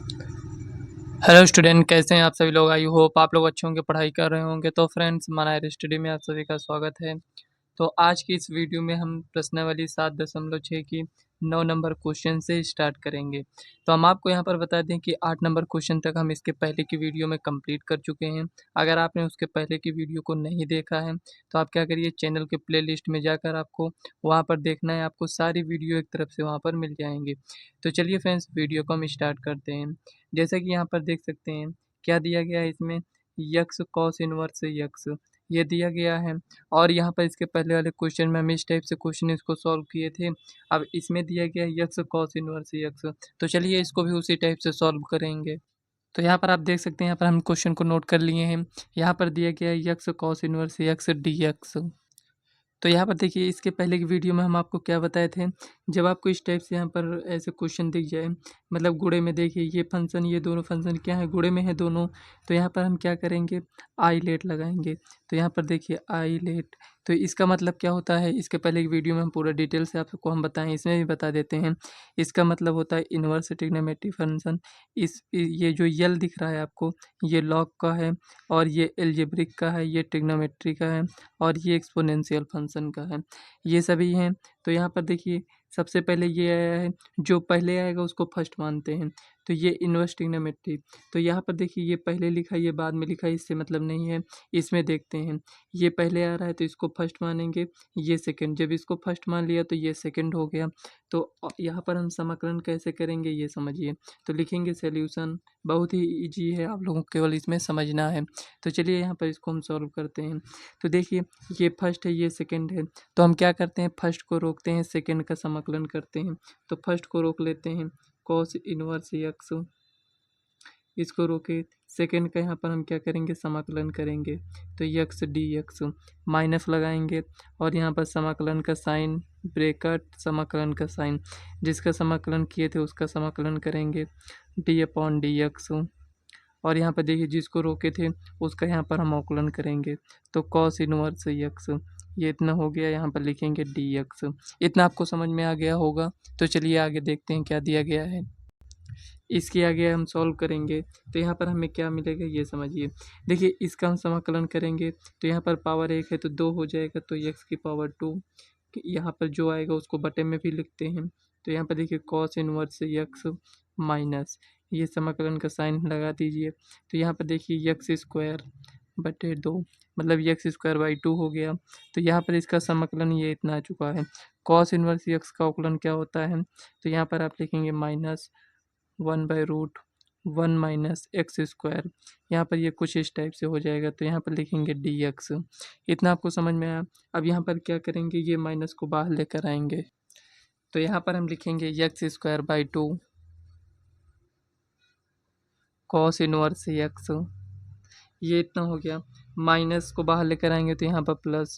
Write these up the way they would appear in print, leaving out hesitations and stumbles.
Hello student, कैसे हैं आप सभी लोग। आई होप आप लोग अच्छे होंगे, पढ़ाई कर रहे होंगे। तो फ्रेंड्स, मनायर स्टडी में आप सभी का स्वागत है। तो आज की इस वीडियो में हम प्रश्नावली 7.6 की 9 नंबर क्वेश्चन से स्टार्ट करेंगे। तो हम आपको यहाँ पर बता दें कि 8 नंबर क्वेश्चन तक हम इसके पहले की वीडियो में कंप्लीट कर चुके हैं। अगर आपने उसके पहले की वीडियो को नहीं देखा है तो आप क्या करिए, चैनल के प्लेलिस्ट में जाकर आपको वहाँ पर देखना है। आपको सारी वीडियो एक तरफ से वहाँ पर मिल जाएंगे। तो चलिए फ्रेंड्स, वीडियो को हम स्टार्ट करते हैं। जैसा कि यहाँ पर देख सकते हैं, क्या दिया गया है इसमें, यक्स कॉस इनवर्स यक्स, ये दिया गया है। और यहाँ पर इसके पहले वाले क्वेश्चन में हम इस टाइप से क्वेश्चन इसको सॉल्व किए थे। अब इसमें दिया गया है यक्स कॉस इनवर्स यक्स, तो चलिए इसको भी उसी टाइप से सॉल्व करेंगे। तो यहाँ पर आप देख सकते हैं, यहाँ पर हम क्वेश्चन को नोट कर लिए हैं। यहाँ पर दिया गया है x cos inverse x d x. तो यहाँ पर देखिए, इसके पहले की वीडियो में हम आपको क्या बताए थे, जब आपको इस टाइप से यहाँ पर ऐसे क्वेश्चन दिख जाए, मतलब गुणे में देखिए ये फंक्शन, ये दोनों फंक्शन क्या है, गुणे में है दोनों। तो यहाँ पर हम क्या करेंगे, आई लेट लगाएंगे। तो यहाँ पर देखिए आई लेट, तो इसका मतलब क्या होता है, इसके पहले की वीडियो में हम पूरा डिटेल से आपको हम बताएं, इसमें भी बता देते हैं। इसका मतलब होता है इन्वर्स ट्रिग्नोमेट्रिक फंक्शन। ये जो यल दिख रहा है आपको, ये लॉग का है, और ये एल्जेब्रिक का है, ये ट्रिग्नोमेट्री का है, और ये एक्सपोनेंशियल फंक्शन का है। ये सभी हैं। तो यहाँ पर देखिए, सबसे पहले ये आया है, जो पहले आएगा उसको फर्स्ट मानते हैं। तो ये इन्वर्स ट्रिग्नोमेट्री, तो यहाँ पर देखिए ये पहले लिखा है, ये बाद में लिखा है, इससे मतलब नहीं है। इसमें देखते हैं, ये पहले आ रहा है तो इसको फर्स्ट मानेंगे, ये सेकंड। जब इसको फर्स्ट मान लिया तो ये सेकंड हो गया। तो यहाँ पर हम समाकलन कैसे करेंगे ये समझिए। तो लिखेंगे सॉल्यूशन, बहुत ही इजी है, आप लोगों को केवल इसमें समझना है। तो चलिए यहाँ पर इसको हम सॉल्व करते हैं। तो देखिए, ये फर्स्ट है, ये सेकंड है। तो हम क्या करते हैं, फर्स्ट को रोकते हैं, सेकंड का समाकलन करते हैं। तो फर्स्ट को रोक लेते हैं, कॉस इनवर्स यक्स, इसको रोके। सेकंड का यहाँ पर हम क्या करेंगे, समाकलन करेंगे। तो यक्स डी एक्स, माइनस लगाएंगे, और यहाँ पर समाकलन का साइन, ब्रैकेट समाकलन का साइन, जिसका समाकलन किए थे उसका समाकलन करेंगे, डी अपॉन डी एक्स। और यहाँ पर देखिए, जिसको रोके थे उसका यहाँ पर हम अवकलन करेंगे। तो कॉस इनवर्स यक्स, ये इतना हो गया, यहाँ पर लिखेंगे डी एक्स। इतना आपको समझ में आ गया होगा। तो चलिए आगे देखते हैं क्या दिया गया है। इसके आगे हम सॉल्व करेंगे तो यहाँ पर हमें क्या मिलेगा ये समझिए। देखिए, इसका हम समाकलन करेंगे तो यहाँ पर पावर 1 है तो 2 हो जाएगा, तो एक्स की पावर 2। यहाँ पर जो आएगा उसको बटे में भी लिखते हैं। तो यहाँ पर देखिए कॉस इनवर्स यक्स माइनस, ये समाकलन का साइन लगा दीजिए। तो यहाँ पर देखिए यक्स स्क्वायर बटे 2, मतलब यक्स स्क्वायर बाई 2 हो गया। तो यहाँ पर इसका समाकलन ये इतना आ चुका है। कॉस इनवर्स यक्स का अवकलन क्या होता है, तो यहाँ पर आप लिखेंगे माइनस 1/√1 माइनस एक्स स्क्वायर। यहाँ पर ये कुछ इस टाइप से हो जाएगा, तो यहाँ पर लिखेंगे डी एक्स। इतना आपको समझ में आया। अब यहाँ पर क्या करेंगे, ये माइनस को बाहर लेकर आएंगे। तो यहाँ पर हम लिखेंगे x square by 2 cos inverse x, ये इतना हो गया। माइनस को बाहर लेकर आएंगे तो यहाँ पर प्लस,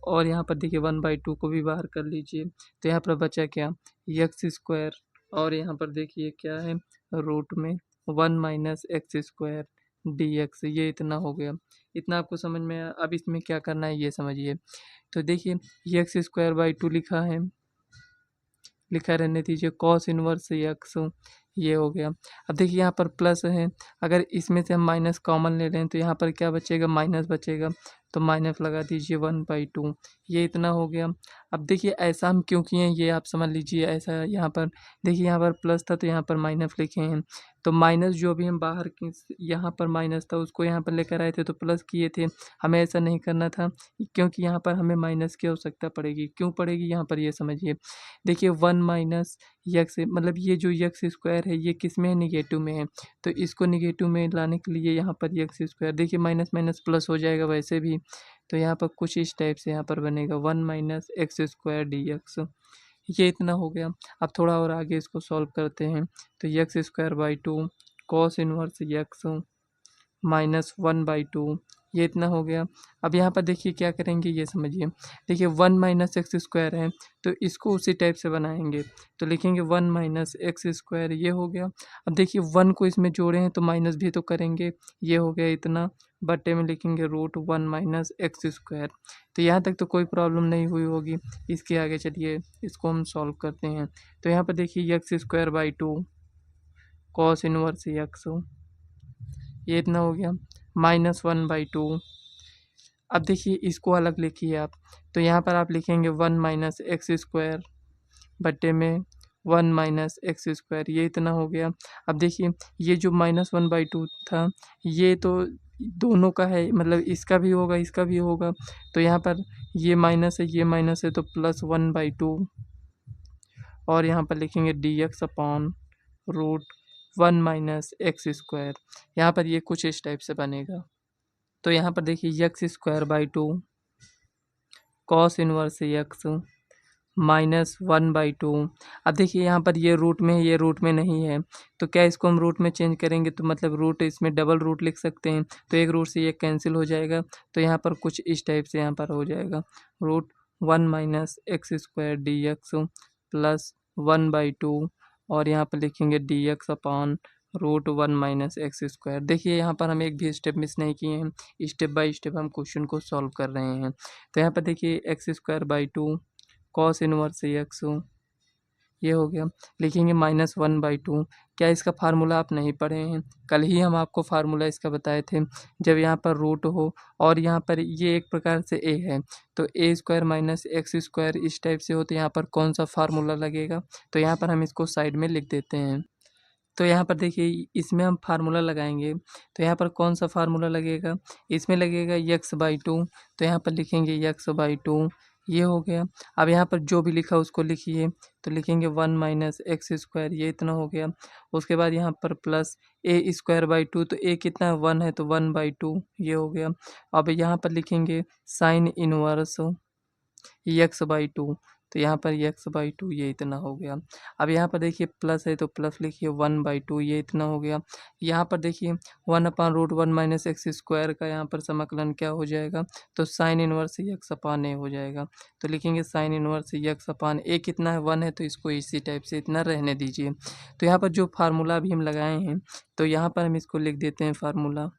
और यहाँ पर देखिए 1/2 को भी बाहर कर लीजिए। तो यहाँ पर बचा क्या, एक्स स्क्वायर, और यहाँ पर देखिए क्या है, रूट में 1 minus x square D x, ये इतना हो गया। इतना आपको समझ में आया। अब इसमें क्या करना है ये समझिए। तो देखिए एक्स स्क्वायर बाई 2 लिखा है, लिखा रहने दीजिए, कॉस इनवर्स एक्स, ये हो गया। अब देखिए यहाँ पर प्लस है, अगर इसमें से हम माइनस कॉमन ले लें तो यहाँ पर क्या बचेगा, माइनस बचेगा। तो माइनस लगा दीजिए 1/2, ये इतना हो गया। अब देखिए ऐसा हम क्यों किए हैं ये आप समझ लीजिए। ऐसा यहाँ पर देखिए, यहाँ पर प्लस था तो यहाँ पर माइनस लिखे हैं। तो माइनस जो भी हम बाहर की, यहाँ पर माइनस था उसको यहाँ पर लेकर आए थे तो प्लस किए थे। हमें ऐसा नहीं करना था, क्योंकि यहाँ पर हमें माइनस की आवश्यकता पड़ेगी। क्यों पड़ेगी यहाँ पर ये समझिए। देखिए 1 माइनस यक्स, मतलब ये जो यक्स स्क्वायर है ये किस में है, निगेटिव में है। तो इसको निगेटिव में लाने के लिए यहाँ पर यक्स स्क्वायर, देखिए माइनस माइनस प्लस हो जाएगा वैसे भी। तो यहाँ पर कुछ इस टाइप से यहाँ पर बनेगा 1 minus x square D x, ये इतना हो गया। अब थोड़ा और आगे इसको सॉल्व करते हैं। तो x square by 2 cos inverse x minus 1/2, ये इतना हो गया। अब यहाँ पर देखिए क्या करेंगे ये समझिए। देखिए 1 माइनस एक्स स्क्वायर है तो इसको उसी टाइप से बनाएंगे। तो लिखेंगे 1 माइनस एक्स स्क्वायर, ये हो गया। अब देखिए 1 को इसमें जोड़े हैं तो माइनस भी तो करेंगे, ये हो गया इतना, बट्टे में लिखेंगे √1 माइनस एक्स स्क्वायर। तो यहाँ तक तो कोई प्रॉब्लम नहीं हुई होगी। इसके आगे चलिए इसको हम सॉल्व करते हैं। तो यहाँ पर देखिए x square by 2 cos inverse x, ये इतना हो गया -1/2। अब देखिए इसको अलग लिखिए आप, तो यहाँ पर आप लिखेंगे 1 - एक्स स्क्वायर बट्टे में 1 - एक्स स्क्वायर, ये इतना हो गया। अब देखिए ये जो -1/2 था, ये तो दोनों का है, मतलब इसका भी होगा इसका भी होगा, तो यहाँ पर ये माइनस है ये माइनस है, तो +1/2 और यहाँ पर लिखेंगे dx अपॉन √1 - एक्स स्क्वायर। यहाँ पर ये कुछ इस टाइप से बनेगा। तो यहाँ पर देखिए x²/2 कॉस इनवर्स एक्स -1/2। अब देखिए यहाँ पर ये रूट में है, ये रूट में नहीं है, तो क्या इसको हम रूट में चेंज करेंगे, तो मतलब रूट इसमें डबल रूट लिख सकते हैं, तो एक रूट से ये कैंसिल हो जाएगा, तो यहाँ पर कुछ इस टाइप से यहाँ पर हो जाएगा √1 - एक्स² dx +1/2 और यहाँ पर लिखेंगे dx अपॉन √1 - एक्स²। देखिए यहाँ पर हम एक भी स्टेप मिस नहीं किए हैं, स्टेप बाय स्टेप हम क्वेश्चन को सॉल्व कर रहे हैं। तो यहाँ पर देखिए x²/2 कॉस इनवर्स एक्स, ये हो गया, लिखेंगे -1/2। क्या इसका फार्मूला आप नहीं पढ़े हैं? कल ही हम आपको फार्मूला इसका बताए थे, जब यहाँ पर रूट हो और यहाँ पर ये एक प्रकार से a है, तो a² - एक्स² इस टाइप से हो, तो यहाँ पर कौन सा फार्मूला लगेगा, तो यहाँ पर हम इसको साइड में लिख देते हैं। तो यहाँ पर देखिए इसमें हम फार्मूला लगाएंगे, तो यहाँ पर कौन सा फार्मूला लगेगा, इसमें लगेगा x/2, तो यहाँ पर लिखेंगे x/2, ये हो गया। अब यहाँ पर जो भी लिखा उसको लिखिए, तो लिखेंगे 1 - एक्स², ये इतना हो गया। उसके बाद यहाँ पर प्लस a²/2, तो a कितना है 1 है, तो 1/2 ये हो गया। अब यहाँ पर लिखेंगे साइन इनवर्स x/2, तो यहाँ पर x/2 ये इतना हो गया। अब यहाँ पर देखिए प्लस है, तो प्लस लिखिए 1/2, ये इतना हो गया। यहाँ पर देखिए 1/√1 - एक्स² का यहाँ पर समाकलन क्या हो जाएगा, तो sine inverse x upon a हो जाएगा। तो लिखेंगे sine inverse x upon a कितना है 1 है, तो इसको इसी टाइप से इतना रहने दीजिए। तो यहाँ पर जो फार्मूला अभी हम लगाए हैं, तो यहाँ पर हम इसको लिख देते हैं फार्मूला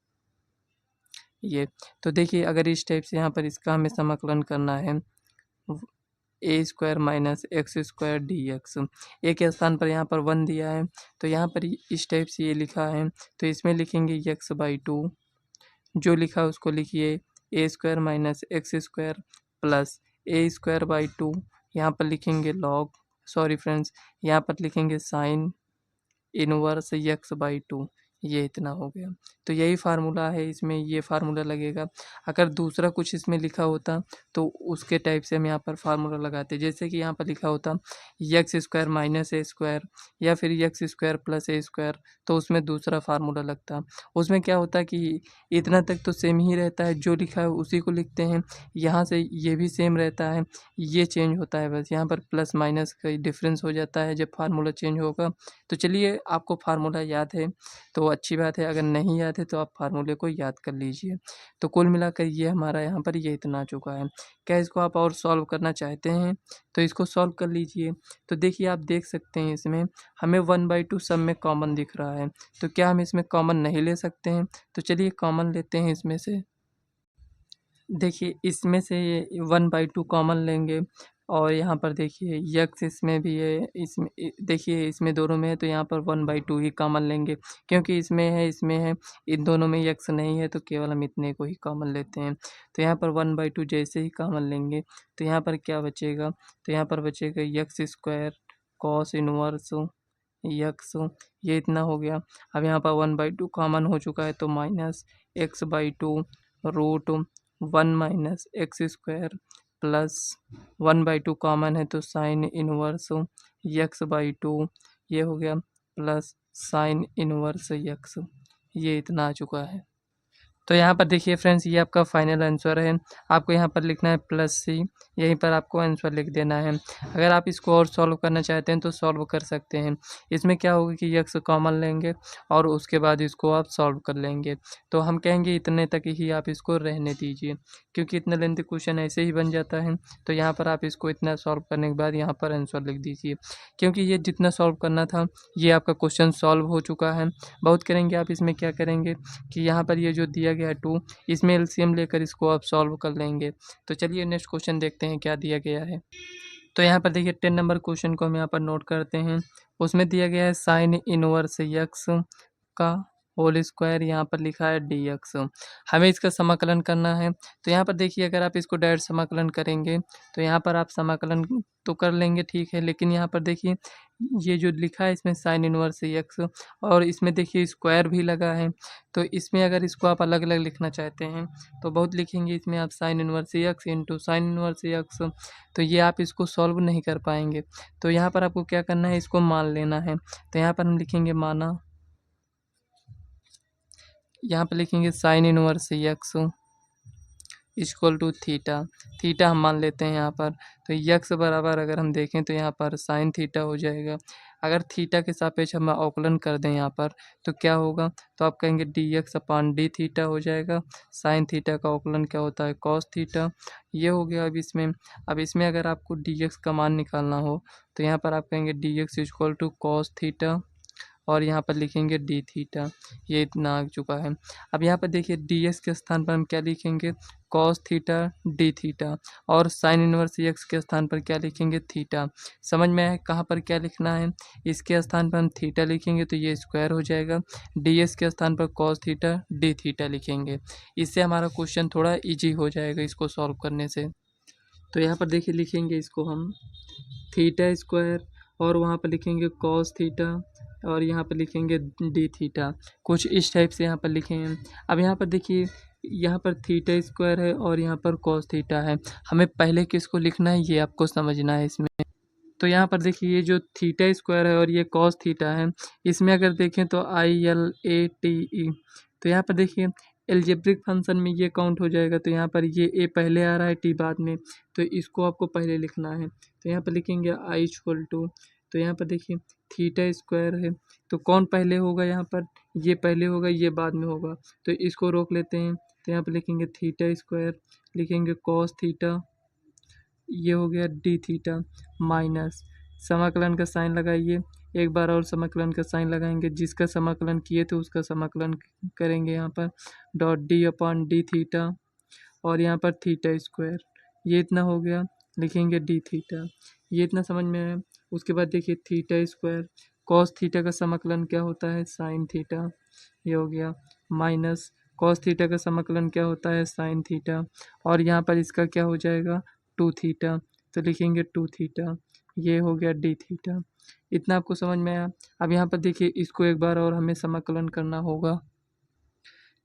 ये। तो देखिए अगर इस टाइप से यहाँ पर इसका हमें समाकलन करना है, a² - एक्स² dx, a के स्थान पर यहाँ पर 1 दिया है, तो यहाँ पर इस टाइप से ये लिखा है, तो इसमें लिखेंगे x/2, जो लिखा है उसको लिखिए a² - एक्स² प्लस a²/2, यहाँ पर लिखेंगे लॉग, सॉरी फ्रेंड्स, यहाँ पर लिखेंगे साइन इनवर्स x/2, ये इतना हो गया। तो यही फार्मूला है, इसमें ये फार्मूला लगेगा। अगर दूसरा कुछ इसमें लिखा होता, तो उसके टाइप से हम यहाँ पर फार्मूला लगाते, जैसे कि यहाँ पर लिखा होता x² - a² या फिर x² + a², तो उसमें दूसरा फार्मूला लगता। उसमें क्या होता कि इतना तक तो सेम ही रहता है, जो लिखा है उसी को लिखते हैं, यहाँ से ये भी सेम रहता है, ये चेंज होता है बस, यहाँ पर प्लस माइनस का डिफरेंस हो जाता है जब फार्मूला चेंज होगा। तो चलिए आपको फार्मूला याद है तो अच्छी बात है, अगर नहीं याद है तो आप फार्मूले को याद कर लीजिए। तो कुल मिलाकर ये हमारा यहाँ पर ये इतना आ चुका है। क्या इसको आप और सॉल्व करना चाहते हैं, तो इसको सॉल्व कर लीजिए। तो देखिए आप देख सकते हैं इसमें हमें 1/2 सब में कॉमन दिख रहा है, तो क्या हम इसमें कॉमन नहीं ले सकते हैं, तो चलिए कॉमन लेते हैं इसमें से। देखिए इसमें से 1/2 कॉमन लेंगे और यहाँ पर देखिए यक्स इसमें भी है, इसमें देखिए इसमें दोनों में है, तो यहाँ पर 1/2 ही कॉमन लेंगे, क्योंकि इसमें है, इन दोनों में यक्स नहीं है, तो केवल हम इतने को ही कॉमन लेते हैं। तो यहाँ पर 1/2 जैसे ही कॉमन लेंगे, तो यहाँ पर क्या बचेगा, तो यहाँ पर बचेगा x² कॉस इनवर्स यक्स, ये इतना हो गया। अब यहाँ पर 1/2 कॉमन हो चुका है, तो -x/2 √1 - एक्स² प्लस 1/2 कॉमन है, तो साइन इनवर्स x/2 ये हो गया, प्लस साइन इनवर्स x, ये इतना आ चुका है। तो यहाँ पर देखिए फ्रेंड्स ये आपका फाइनल आंसर है, आपको यहाँ पर लिखना है +c, यहीं पर आपको आंसर लिख देना है। अगर आप इसको और सॉल्व करना चाहते हैं तो सॉल्व कर सकते हैं। इसमें क्या होगा कि यक्स कॉमन लेंगे और उसके बाद इसको आप सॉल्व कर लेंगे। तो हम कहेंगे इतने तक ही आप इसको रहने दीजिए, क्योंकि इतना लेंथी क्वेश्चन ऐसे ही बन जाता है। तो यहाँ पर आप इसको इतना सॉल्व करने के बाद यहाँ पर आंसर लिख दीजिए, क्योंकि ये जितना सॉल्व करना था ये आपका क्वेश्चन सॉल्व हो चुका है। बहुत करेंगे आप इसमें क्या करेंगे कि यहाँ पर ये जो दिया गया है 2, इसमें एलसीएम लेकर इसको आप सॉल्व कर लेंगे। तो चलिए नेक्स्ट क्वेश्चन देखते हैं क्या दिया गया है। तो यहाँ पर देखिए 10 नंबर क्वेश्चन को हम यहाँ पर नोट करते हैं। उसमें दिया गया है साइन इनवर्स एक्स का होल स्क्वायर, यहाँ पर लिखा है डी एक्स। हमें इसका समाकलन करना है। तो यहाँ पर देखिए अगर आप इसको डायरेक्ट समाकलन करेंगे तो यहाँ पर आप समाकलन तो कर लेंगे, ठीक है, लेकिन यहाँ पर देखिए ये जो लिखा है इसमें साइन इनवर्स एक्स और इसमें देखिए स्क्वायर भी लगा है। तो इसमें अगर इसको आप अलग अलग लिखना चाहते हैं तो बहुत लिखेंगे, इसमें आप sign inverse x into sine inverse x, तो ये आप इसको सॉल्व नहीं कर पाएंगे। तो यहाँ पर आपको क्या करना है, इसको मान लेना है। तो यहाँ पर हम लिखेंगे माना, यहाँ पर लिखेंगे sine inverse x equal to theta, theta हम मान लेते हैं यहाँ पर। तो यक्स बराबर अगर हम देखें तो यहाँ पर साइन थीटा हो जाएगा। अगर थीटा के सापेक्ष हम अवकलन कर दें यहाँ पर तो क्या होगा, तो आप कहेंगे डी एक्स अपान डी थीटा हो जाएगा। साइन थीटा का अवकलन क्या होता है, कॉस थीटा। ये हो गया। अब इसमें अगर आपको डी एक्स का मान निकालना हो तो यहाँ पर आप कहेंगे d x equal to cos theta और यहाँ पर लिखेंगे डी थीटा। ये इतना आ चुका है। अब यहाँ पर देखिए डी एक्स के स्थान पर हम क्या लिखेंगे, कॉस थीटा डी थीटा, और साइन इनवर्स एक्स के स्थान पर क्या लिखेंगे, थीटा। समझ में आया कहाँ पर क्या लिखना है। इसके स्थान पर हम थीटा लिखेंगे तो ये स्क्वायर हो जाएगा। डी एक्स के स्थान पर कॉस थीटा डी थीटा लिखेंगे। इससे हमारा क्वेश्चन थोड़ा ईजी हो जाएगा इसको सॉल्व करने से। तो यहाँ पर देखिए लिखेंगे इसको हम थीटा स्क्वायर और वहाँ पर लिखेंगे कॉस थीटा और यहाँ पर लिखेंगे डी थीटा। कुछ इस टाइप से यहाँ पर लिखे हैं। अब यहाँ पर देखिए यहाँ पर थीटा स्क्वायर है और यहाँ पर कॉस थीटा है। हमें पहले किसको लिखना है ये आपको समझना है इसमें। तो यहाँ पर देखिए ये जो थीटा स्क्वायर है और ये कॉस थीटा है, इसमें अगर देखें तो ILATE। तो यहाँ पर देखिए एल्जेब्रिक फंक्शन में ये काउंट हो जाएगा। तो यहाँ पर ये ए पहले आ रहा है, टी बाद में, तो इसको आपको पहले लिखना है। तो यहाँ पर लिखेंगे आई इक्वल टू, तो यहाँ पर देखिए थीटा स्क्वायर है तो कौन पहले होगा, यहाँ पर ये पहले होगा ये बाद में होगा, तो इसको रोक लेते हैं। तो यहाँ पर लिखेंगे थीटा स्क्वायर, लिखेंगे कॉस थीटा, ये हो गया डी थीटा, माइनस समाकलन का साइन लगाइए। एक बार और समाकलन का साइन लगाएंगे, जिसका समाकलन किए थे उसका समाकलन करेंगे यहाँ पर, dot d upon D theta और यहाँ पर थीटा स्क्वायर, ये इतना हो गया, लिखेंगे डी थीटा। ये इतना समझ में आया। उसके बाद देखिए थीटा स्क्वायर कॉस थीटा का समाकलन क्या होता है, साइन थीटा, ये हो गया, माइनस कॉस थीटा का समाकलन क्या होता है, साइन थीटा, और यहाँ पर इसका क्या हो जाएगा, टू थीटा, तो लिखेंगे टू थीटा, ये हो गया डी थीटा। इतना आपको समझ में आया। अब यहाँ पर देखिए इसको एक बार और हमें समाकलन करना होगा।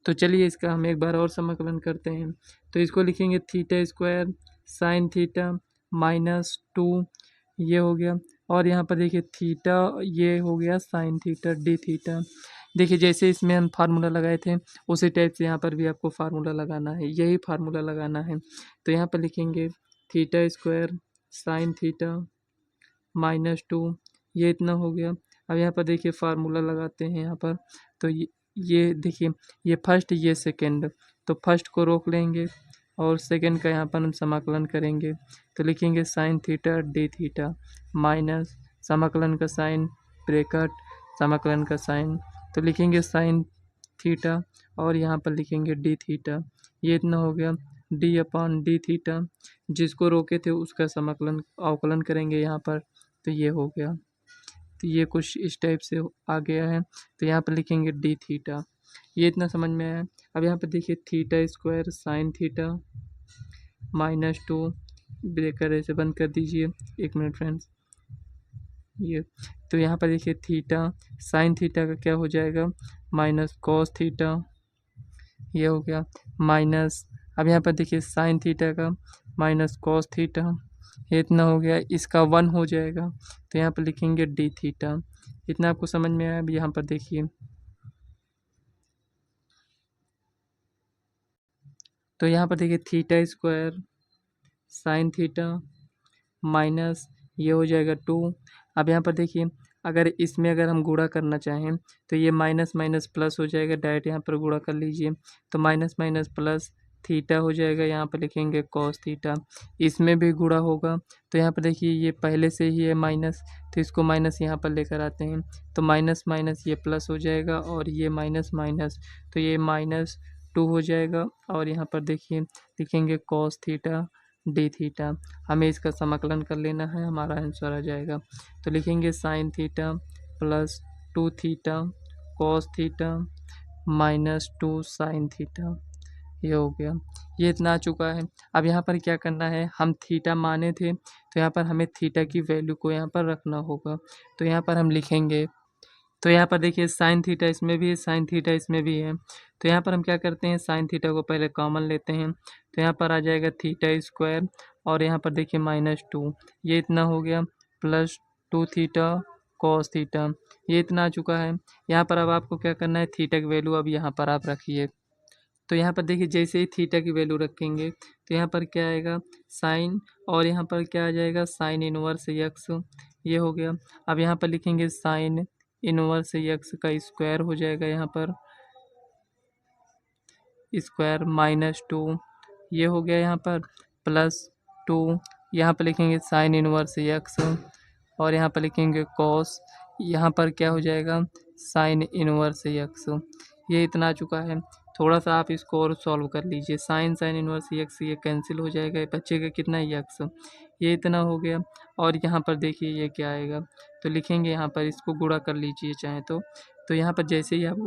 तो चलिए इसका हम एक बार और समाकलन करते हैं। तो इसको लिखेंगे theta square sine theta minus two, ये हो गया, और यहाँ पर देखिए थीटा, ये हो गया साइन थीटा डी थीटा। देखिए जैसे इसमें हम फार्मूला लगाए थे उसी टाइप से यहाँ पर भी आपको फार्मूला लगाना है, यही फार्मूला लगाना है। तो यहाँ पर लिखेंगे theta square sine theta minus two, ये इतना हो गया। अब यहाँ पर देखिए फार्मूला लगाते हैं यहाँ पर। तो ये देखिए ये फर्स्ट ये सेकंड, तो फर्स्ट को रोक लेंगे और सेकंड का यहाँ पर हम समाकलन करेंगे। तो लिखेंगे sine theta D theta minus समाकलन का साइन ब्रैकेट समाकलन का साइन, तो लिखेंगे साइन थीटा और यहाँ पर लिखेंगे डी थीटा, ये इतना हो गया, डी अपॉन डी थीटा, जिसको रोके थे उसका समाकलन अवकलन करेंगे यहाँ पर, तो ये हो गया। तो ये कुछ इस टाइप से आ गया है। तो यहाँ पर लिखेंगे डी थीटा, ये इतना समझ में आया। अब यहाँ पर देखिए theta square sine theta minus two, breaker ऐसे बंद कर दीजिए, एक मिनट फ्रेंड्स, ये तो यहाँ पर देखिए थीटा साइन थीटा का क्या हो जाएगा, माइनस कॉस थीटा, ये हो गया, माइनस अब यहाँ पर देखिए साइन थीटा का माइनस कॉस थीटा, ये इतना हो गया, इसका वन हो जाएगा। तो यहाँ पर लिखेंगे डी थीटा। इतना आपको समझ में आया। अब यहाँ पर देखिए तो यहाँ पर देखिए theta square sine theta minus ये हो जाएगा टू। अब यहाँ पर देखिए अगर इसमें अगर हम गुणा करना चाहें तो ये माइनस माइनस प्लस हो जाएगा, डायरेक्ट यहाँ पर गुणा कर लीजिए। तो माइनस माइनस प्लस थीटा हो जाएगा, यहाँ पर लिखेंगे कॉस थीटा। इसमें भी गुणा होगा तो यहाँ पर देखिए ये पहले से ही है माइनस, तो इसको माइनस यहाँ पर लेकर आते हैं। तो माइनस माइनस ये प्लस हो जाएगा और ये माइनस माइनस, तो ये माइनस टू हो जाएगा। और यहाँ पर देखिए लिखेंगे कॉस थीटा डी थीटा। हमें इसका समाकलन कर लेना है, हमारा आंसर आ जाएगा। तो लिखेंगे sine theta plus 2 theta cos theta minus 2 sine theta. ये हो गया, ये इतना आ चुका है। अब यहाँ पर क्या करना है, हम थीटा माने थे तो यहाँ पर हमें थीटा की वैल्यू को यहाँ पर रखना होगा। तो यहाँ पर हम लिखेंगे, तो यहाँ पर देखिए साइन थीटा इसमें भी है, साइन थीटा इसमें भी है। तो यहाँ पर हम क्या करते हैं, साइन थीटा को पहले कॉमन लेते हैं। तो यहाँ पर आ जाएगा थीटा स्क्वायर और यहाँ पर देखिए -2, ये इतना हो गया, प्लस 2 थीटा कॉस थीटा, ये इतना आ चुका है। यहाँ पर अब आपको क्या करना है, थीटा की वैल्यू अब यहाँ पर आप रखिए। तो यहाँ पर देखिए जैसे ही थीटा की वैल्यू रखेंगे तो यहाँ पर क्या आएगा, साइन, और यहाँ पर क्या आ जाएगा, साइन इनवर्स एक्स। ये हो गया। अब यहाँ पर लिखेंगे साइन इनवर्स एक्स का स्क्वायर हो जाएगा, यहाँ पर स्क्वायर -2, ये हो गया यहाँ पर, +2, यहाँ पर लिखेंगे साइन इनवर्स एक्स और यहाँ पर लिखेंगे कॉस, यहाँ पर क्या हो जाएगा, साइन इनवर्स एक्स। ये इतना आ चुका है। थोड़ा सा आप इसको और सॉल्व कर लीजिए, साइन इनवर्स एक्स ये कैंसिल हो जाएगा, ये बचेगा कितना, एक्स। ये इतना हो गया। और यहाँ पर देखिए ये क्या आएगा, तो लिखेंगे यहाँ पर, इसको गुणा कर लीजिए चाहे तो यहाँ पर जैसे ही आप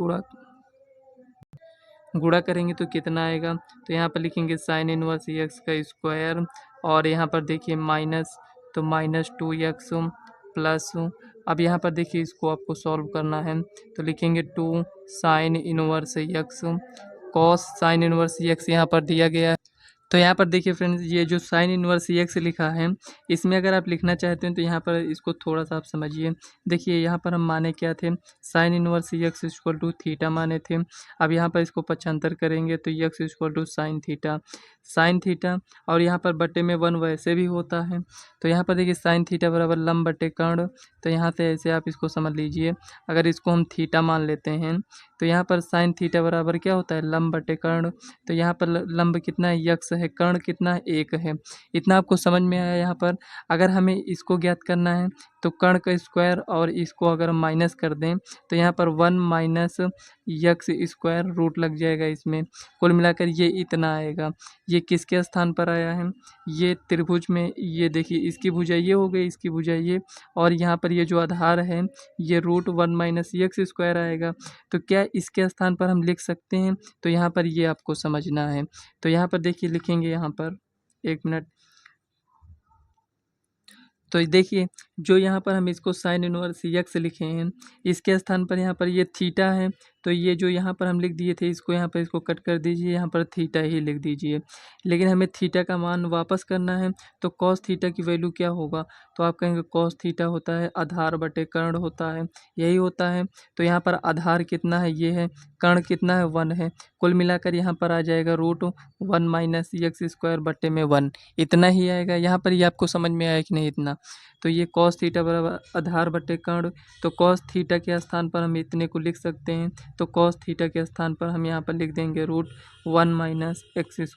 गुणा करेंगे तो कितना आएगा, तो यहाँ पर लिखेंगे साइन इनवर्स एक्स का स्क्वायर और यहाँ पर देखिए माइनस, तो -2x प्लस, अब यहाँ पर देखिए इसको आपको सॉल्व करना है तो लिखेंगे 2 sign inverse x cos sine inverse x यहाँ पर दिया गया है। तो यहाँ पर देखिए फ्रेंड्स, ये जो साइन इनवर्स एक्स लिखा है, इसमें अगर आप लिखना चाहते हैं तो यहाँ पर इसको थोड़ा सा आप समझिए। देखिए यहाँ पर हम माने क्या थे, sine inverse x equal to theta माने थे। अब यहाँ पर इसको पक्षांतर करेंगे तो x equal to sine theta और यहाँ पर बटे में 1 वैसे भी होता है। तो यहाँ पर देखिए साइन थीटा बराबर लंब बटे कर्ण, तो यहाँ से ऐसे आप इसको समझ लीजिए। अगर इसको हम थीटा मान लेते हैं तो यहाँ पर साइन थीटा बराबर क्या होता है, लंब बटे कर्ण। तो यहाँ पर लंब कितना है, यक्स है, कर्ण कितना है, 1 है। इतना आपको समझ में आया। यहाँ पर अगर हमें इसको ज्ञात करना है तो कर्ण का स्क्वायर और इसको अगर माइनस कर दें तो यहाँ पर 1 माइनस यक्स स्क्वायर रूट लग जाएगा इसमें, कुल मिलाकर ये इतना आएगा। ये किसके स्थान पर आया है, ये त्रिभुज में, ये देखिए इसकी भुजा ये हो गई, इसकी भुजा ये, और यहाँ पर ये जो आधार है ये √1 माइनस यक्स स्क्वायर आएगा। तो क्या इसके स्थान पर हम लिख सकते हैं, तो यहाँ पर ये आपको समझना है। तो यहाँ पर देखिए लिखेंगे, यहाँ पर 1 मिनट, तो देखिए जो यहाँ पर हम इसको साइन इनवर्स एक्स लिखे हैं, इसके स्थान पर यहाँ पर ये थीटा है, तो ये जो यहाँ पर हम लिख दिए थे इसको यहाँ पर इसको कट कर दीजिए, यहाँ पर थीटा ही लिख दीजिए। लेकिन हमें थीटा का मान वापस करना है तो कॉस थीटा की वैल्यू क्या होगा, तो आप कहेंगे कॉस थीटा होता है आधार बटे कर्ण होता है, यही होता है। तो यहाँ पर आधार कितना है, ये है, कर्ण कितना है, 1 है, कुल मिलाकर यहाँ पर आ जाएगा √1 माइनस एक्स स्क्वायर बटे में 1, इतना ही आएगा। यहाँ पर ये आपको समझ में आया कि नहीं इतना। तो ये कॉस थीटा बराबर आधार बटे कर्ण, तो कॉस थीटा के स्थान पर हम इतने को लिख सकते हैं। तो कॉस थीटा के स्थान पर हम यहाँ पर लिख देंगे √1 माइनस एक्स,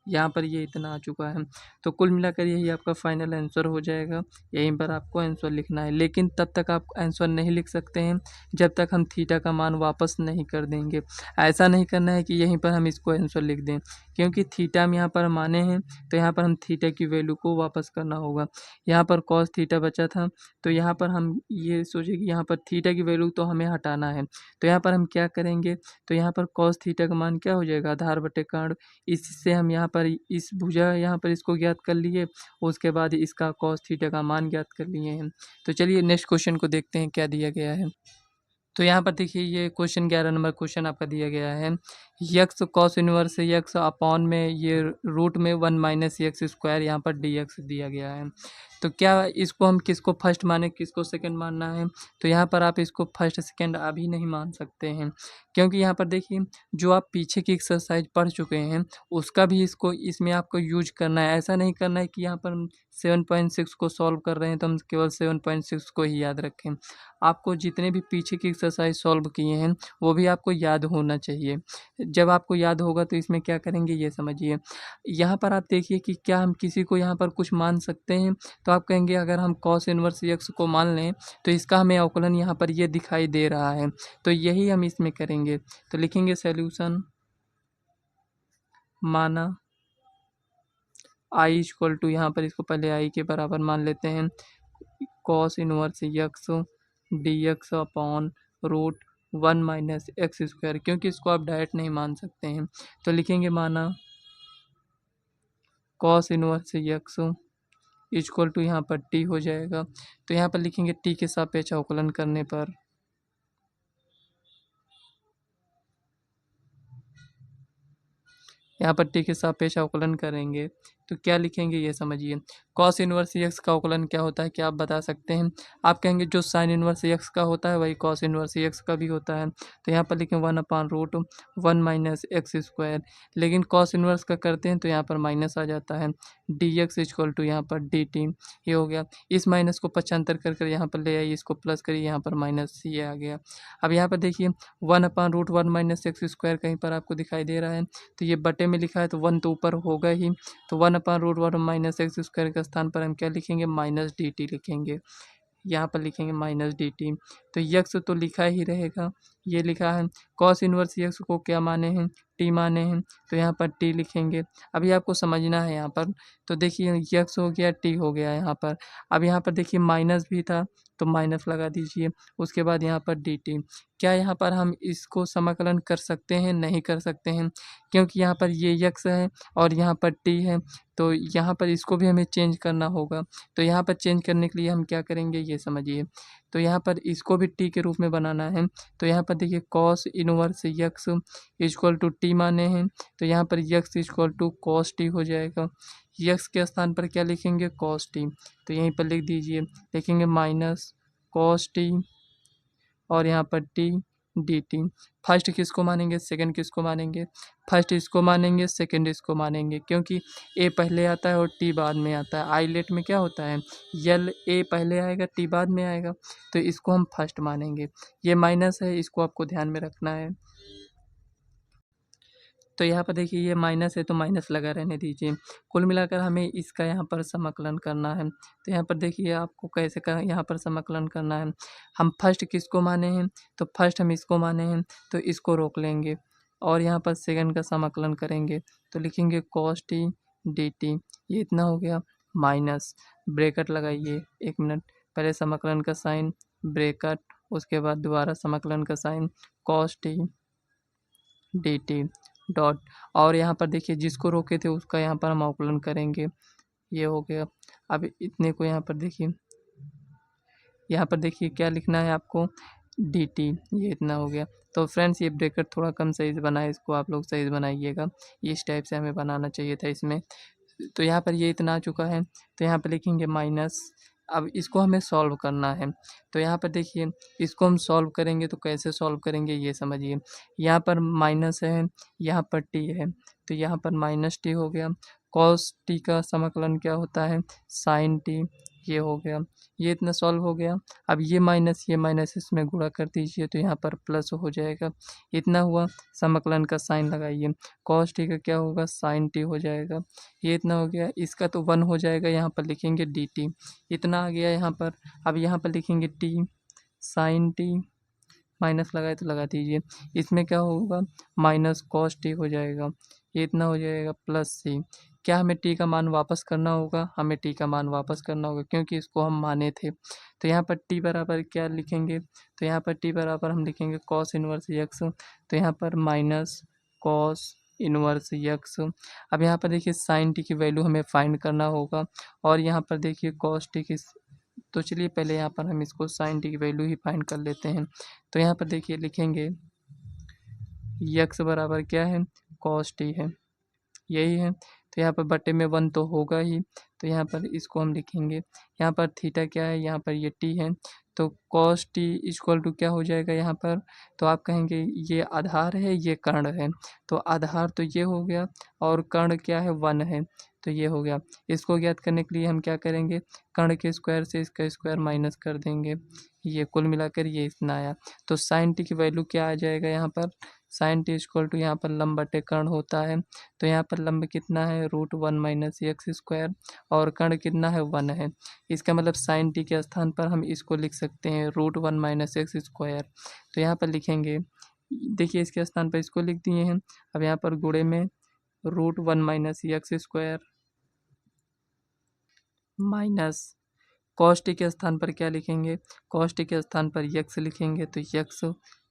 यहाँ पर ये इतना आ चुका है। तो कुल मिलाकर यही आपका फाइनल आंसर हो जाएगा, यहीं पर आपको आंसर लिखना है। लेकिन तब तक आप आंसर नहीं लिख सकते हैं जब तक हम थीटा का मान वापस नहीं कर देंगे। ऐसा नहीं करना है कि यहीं पर हम इसको आंसर लिख दें, क्योंकि थीटा हम यहाँ पर माने हैं तो यहाँ पर हम थीटा की वैल्यू को वापस करना होगा। यहाँ पर कॉस थीटा बचा था, तो यहाँ पर हम ये सोचे कि यहाँ पर थीटा की वैल्यू तो हमें हटाना है। तो यहाँ पर हम क्या करेंगे, तो यहाँ पर कॉस थीटा का मान क्या हो जाएगा, आधार बटे कर्ण। इससे हम यहाँ पर इस भुजा यहाँ पर इसको ज्ञात कर लिए, उसके बाद इसका कॉस थीटा का मान ज्ञात कर लिए हैं। तो चलिए नेक्स्ट क्वेश्चन को देखते हैं क्या दिया गया है। तो यहाँ पर देखिए ये क्वेश्चन 11 नंबर क्वेश्चन आपका दिया गया है, x cos inverse x upon में ये रूट में 1 माइनस यक्स स्क्वायर, यहाँ पर dx दिया गया है। तो क्या इसको हम किसको फर्स्ट माने, किसको सेकंड मानना है, तो यहाँ पर आप इसको फर्स्ट सेकंड अभी नहीं मान सकते हैं, क्योंकि यहाँ पर देखिए जो आप पीछे की एक्सरसाइज पढ़ चुके हैं उसका भी इसको इसमें आपको यूज करना है। ऐसा नहीं करना है कि यहाँ पर हम 7.6 को सॉल्व कर रहे हैं तो हम केवल 7.6 को ही याद रखें। आपको जितने भी पीछे की एक्सरसाइज सॉल्व किए हैं वो भी आपको याद होना चाहिए। जब आपको याद होगा तो इसमें क्या करेंगे ये समझिए। यहाँ पर आप देखिए कि क्या हम किसी को यहाँ पर कुछ मान सकते हैं, तो आप कहेंगे अगर हम कॉस इनवर्स एक्स को मान लें तो इसका हमें अवकलन यहाँ पर ये दिखाई दे रहा है, तो यही हम इसमें करेंगे। तो लिखेंगे सॉल्यूशन माना आई इक्वल टू, यहाँ पर इसको पहले आई के बराबर मान लेते हैं, cos inverse x d x upon root 1 - x², क्योंकि इसको आप डायरेक्ट नहीं मान सकते हैं तो लिखेंगे माना cos inverse x equal to, यहाँ पर टी हो जाएगा। तो यहाँ पर लिखेंगे टी के सापेक्ष अवकलन करने पर, यहाँ पर टी के सापेक्ष अवकलन करेंगे तो क्या लिखेंगे ये समझिए। कॉस इनवर्स एक्स का अवकलन क्या होता है, क्या आप बता सकते हैं? आप कहेंगे जो साइन इनवर्स एक्स का होता है वही कॉस इनवर्स एक्स का भी होता है। तो यहाँ पर लिखें 1/√1 - x²। लेकिन कॉस इनवर्स का करते हैं तो यहाँ पर माइनस आ जाता है, डी एक्स इक्वल टू यहाँ पर डी टी, ये हो गया। इस माइनस को पक्षांतर कर कर यहाँ पर ले आइए, इसको प्लस करिए, यहाँ पर माइनस ये आ गया। अब यहाँ पर देखिए 1/√1 - x² कहीं पर आपको दिखाई दे रहा है, तो ये बटे में लिखा है तो 1 तो ऊपर होगा ही, तो 1/√1 - x² के स्थान पर हम क्या लिखेंगे, माइनस डी टी लिखेंगे। यहाँ पर लिखेंगे माइनस डी टी, तो यक्स तो लिखा ही रहेगा, ये लिखा है। कॉस इनवर्स यक्स को क्या माने हैं, टी माने हैं, तो यहाँ पर टी लिखेंगे। अभी आपको समझना है यहाँ पर, तो देखिए यक्स हो गया, टी हो गया यहाँ पर। अब यहाँ पर देखिए माइनस भी था तो माइनस लगा दीजिए, उसके बाद यहाँ पर डी टी। क्या यहाँ पर हम इसको समाकलन कर सकते हैं, नहीं कर सकते हैं, क्योंकि यहाँ पर ये यक्स है और यहाँ पर टी है, तो यहाँ पर इसको भी हमें चेंज करना होगा। तो यहाँ पर चेंज करने के लिए हम क्या करेंगे ये समझिए। तो यहाँ पर इसको भी टी के रूप में बनाना है, तो यहाँ पर देखिए cos inverse x equal to t माने हैं, तो यहाँ पर x equal to cos t हो जाएगा। यक्स के स्थान पर क्या लिखेंगे, कॉस टी, तो यहीं पर लिख दीजिए, लिखेंगे माइनस कॉस टी और यहाँ पर टी डी टी। फर्स्ट किसको मानेंगे, सेकंड किसको मानेंगे, फर्स्ट इसको मानेंगे, सेकंड इसको मानेंगे, क्योंकि ए पहले आता है और टी बाद में आता है। आइलेट में क्या होता है, यल ए पहले आएगा टी बाद में आएगा, तो इसको हम फर्स्ट मानेंगे। ये माइनस है, इसको आपको ध्यान में रखना है। तो यहाँ पर देखिए ये माइनस है तो माइनस लगा रहने दीजिए। कुल मिलाकर हमें इसका यहाँ पर समाकलन करना है, तो यहाँ पर देखिए आपको कैसे का यहाँ पर समाकलन करना है। हम फर्स्ट किसको माने हैं, तो फर्स्ट हम इसको माने हैं, तो इसको रोक लेंगे और यहाँ पर सेकंड का समाकलन करेंगे, तो लिखेंगे कॉस टी डी टी, ये इतना हो गया, माइनस ब्रैकेट लगाइए, 1 मिनट, पहले समाकलन का साइन ब्रैकेट, उसके बाद दोबारा समाकलन का sine cos T D T dot, और यहाँ पर देखिए जिसको रोके थे उसका यहाँ पर हम अवकलन करेंगे, ये हो गया। अब इतने को यहाँ पर देखिए क्या लिखना है आपको, डी टी, ये इतना हो गया। तो फ्रेंड्स ये ब्रैकेट थोड़ा कम सही से बनाए, इसको आप लोग सही से बनाइएगा, इस टाइप से हमें बनाना चाहिए था इसमें। तो यहाँ पर ये इतना आ चुका है, तो यहाँ पर लिखेंगे माइनस। अब इसको हमें सॉल्व करना है, तो यहाँ पर देखिए इसको हम सॉल्व करेंगे, तो कैसे सॉल्व करेंगे ये समझिए। यहाँ पर माइनस है, यहाँ पर टी है, तो यहाँ पर माइनस टी हो गया। कॉस टी का समाकलन क्या होता है, साइन टी, ये हो गया। ये इतना सॉल्व हो गया। अब ये माइनस इसमें गुणा कर दीजिए, तो यहाँ पर प्लस हो जाएगा, इतना हुआ। समाकलन का साइन लगाइए, कॉस टी का क्या होगा, साइन टी हो जाएगा, ये इतना हो गया। इसका तो 1 हो जाएगा, यहाँ पर लिखेंगे डी टी, इतना आ गया यहाँ पर। अब यहाँ पर लिखेंगे टी साइन टी, माइनस लगाए तो लगा दीजिए, इसमें क्या होगा, माइनस कॉस टी हो जाएगा, ये इतना हो जाएगा, प्लस सी। क्या हमें टी का मान वापस करना होगा, हमें टी का मान वापस करना होगा क्योंकि इसको हम माने थे। तो यहाँ पर टी बराबर क्या लिखेंगे, तो यहाँ पर टी बराबर हम लिखेंगे कॉस इनवर्स यक्स, तो यहाँ पर माइनस कॉस इनवर्स यक्स। अब यहाँ पर देखिए साइन टी की वैल्यू हमें फाइंड करना होगा, और यहाँ पर देखिए कॉस टी की, तो चलिए पहले यहाँ पर हम इसको साइन टी की वैल्यू ही फाइंड कर लेते हैं। तो यहाँ पर देखिए लिखेंगे यक्स बराबर क्या है, कॉस टी है, यही है। तो यहाँ पर बटे में 1 तो होगा ही, तो यहाँ पर इसको हम लिखेंगे। यहाँ पर थीटा क्या है, यहाँ पर ये टी है, तो कॉस टी इक्वल टू क्या हो जाएगा यहाँ पर, तो आप कहेंगे ये आधार है, ये कर्ण है, तो आधार तो ये हो गया और कर्ण क्या है, 1 है, तो ये हो गया। इसको ज्ञात करने के लिए हम क्या करेंगे, कर्ण के स्क्वायर से इसका स्क्वायर माइनस कर देंगे, ये कुल मिलाकर ये इतना आया। तो साइन टी की वैल्यू क्या आ जाएगा यहाँ पर, साइन टी इक्वल टू यहाँ पर लंब बटे कर्ण होता है, तो यहाँ पर लंब कितना है, √1 - x², और कर्ण कितना है, 1 है। इसका मतलब साइन टी के स्थान पर हम इसको लिख सकते हैं √1 - x²। तो यहाँ पर लिखेंगे, देखिए इसके स्थान पर इसको लिख दिए हैं। अब यहाँ पर गुणे में √1 - x², माइनस कॉस टी के स्थान पर क्या लिखेंगे, कॉस टी के स्थान पर यक्स लिखेंगे तो यक्स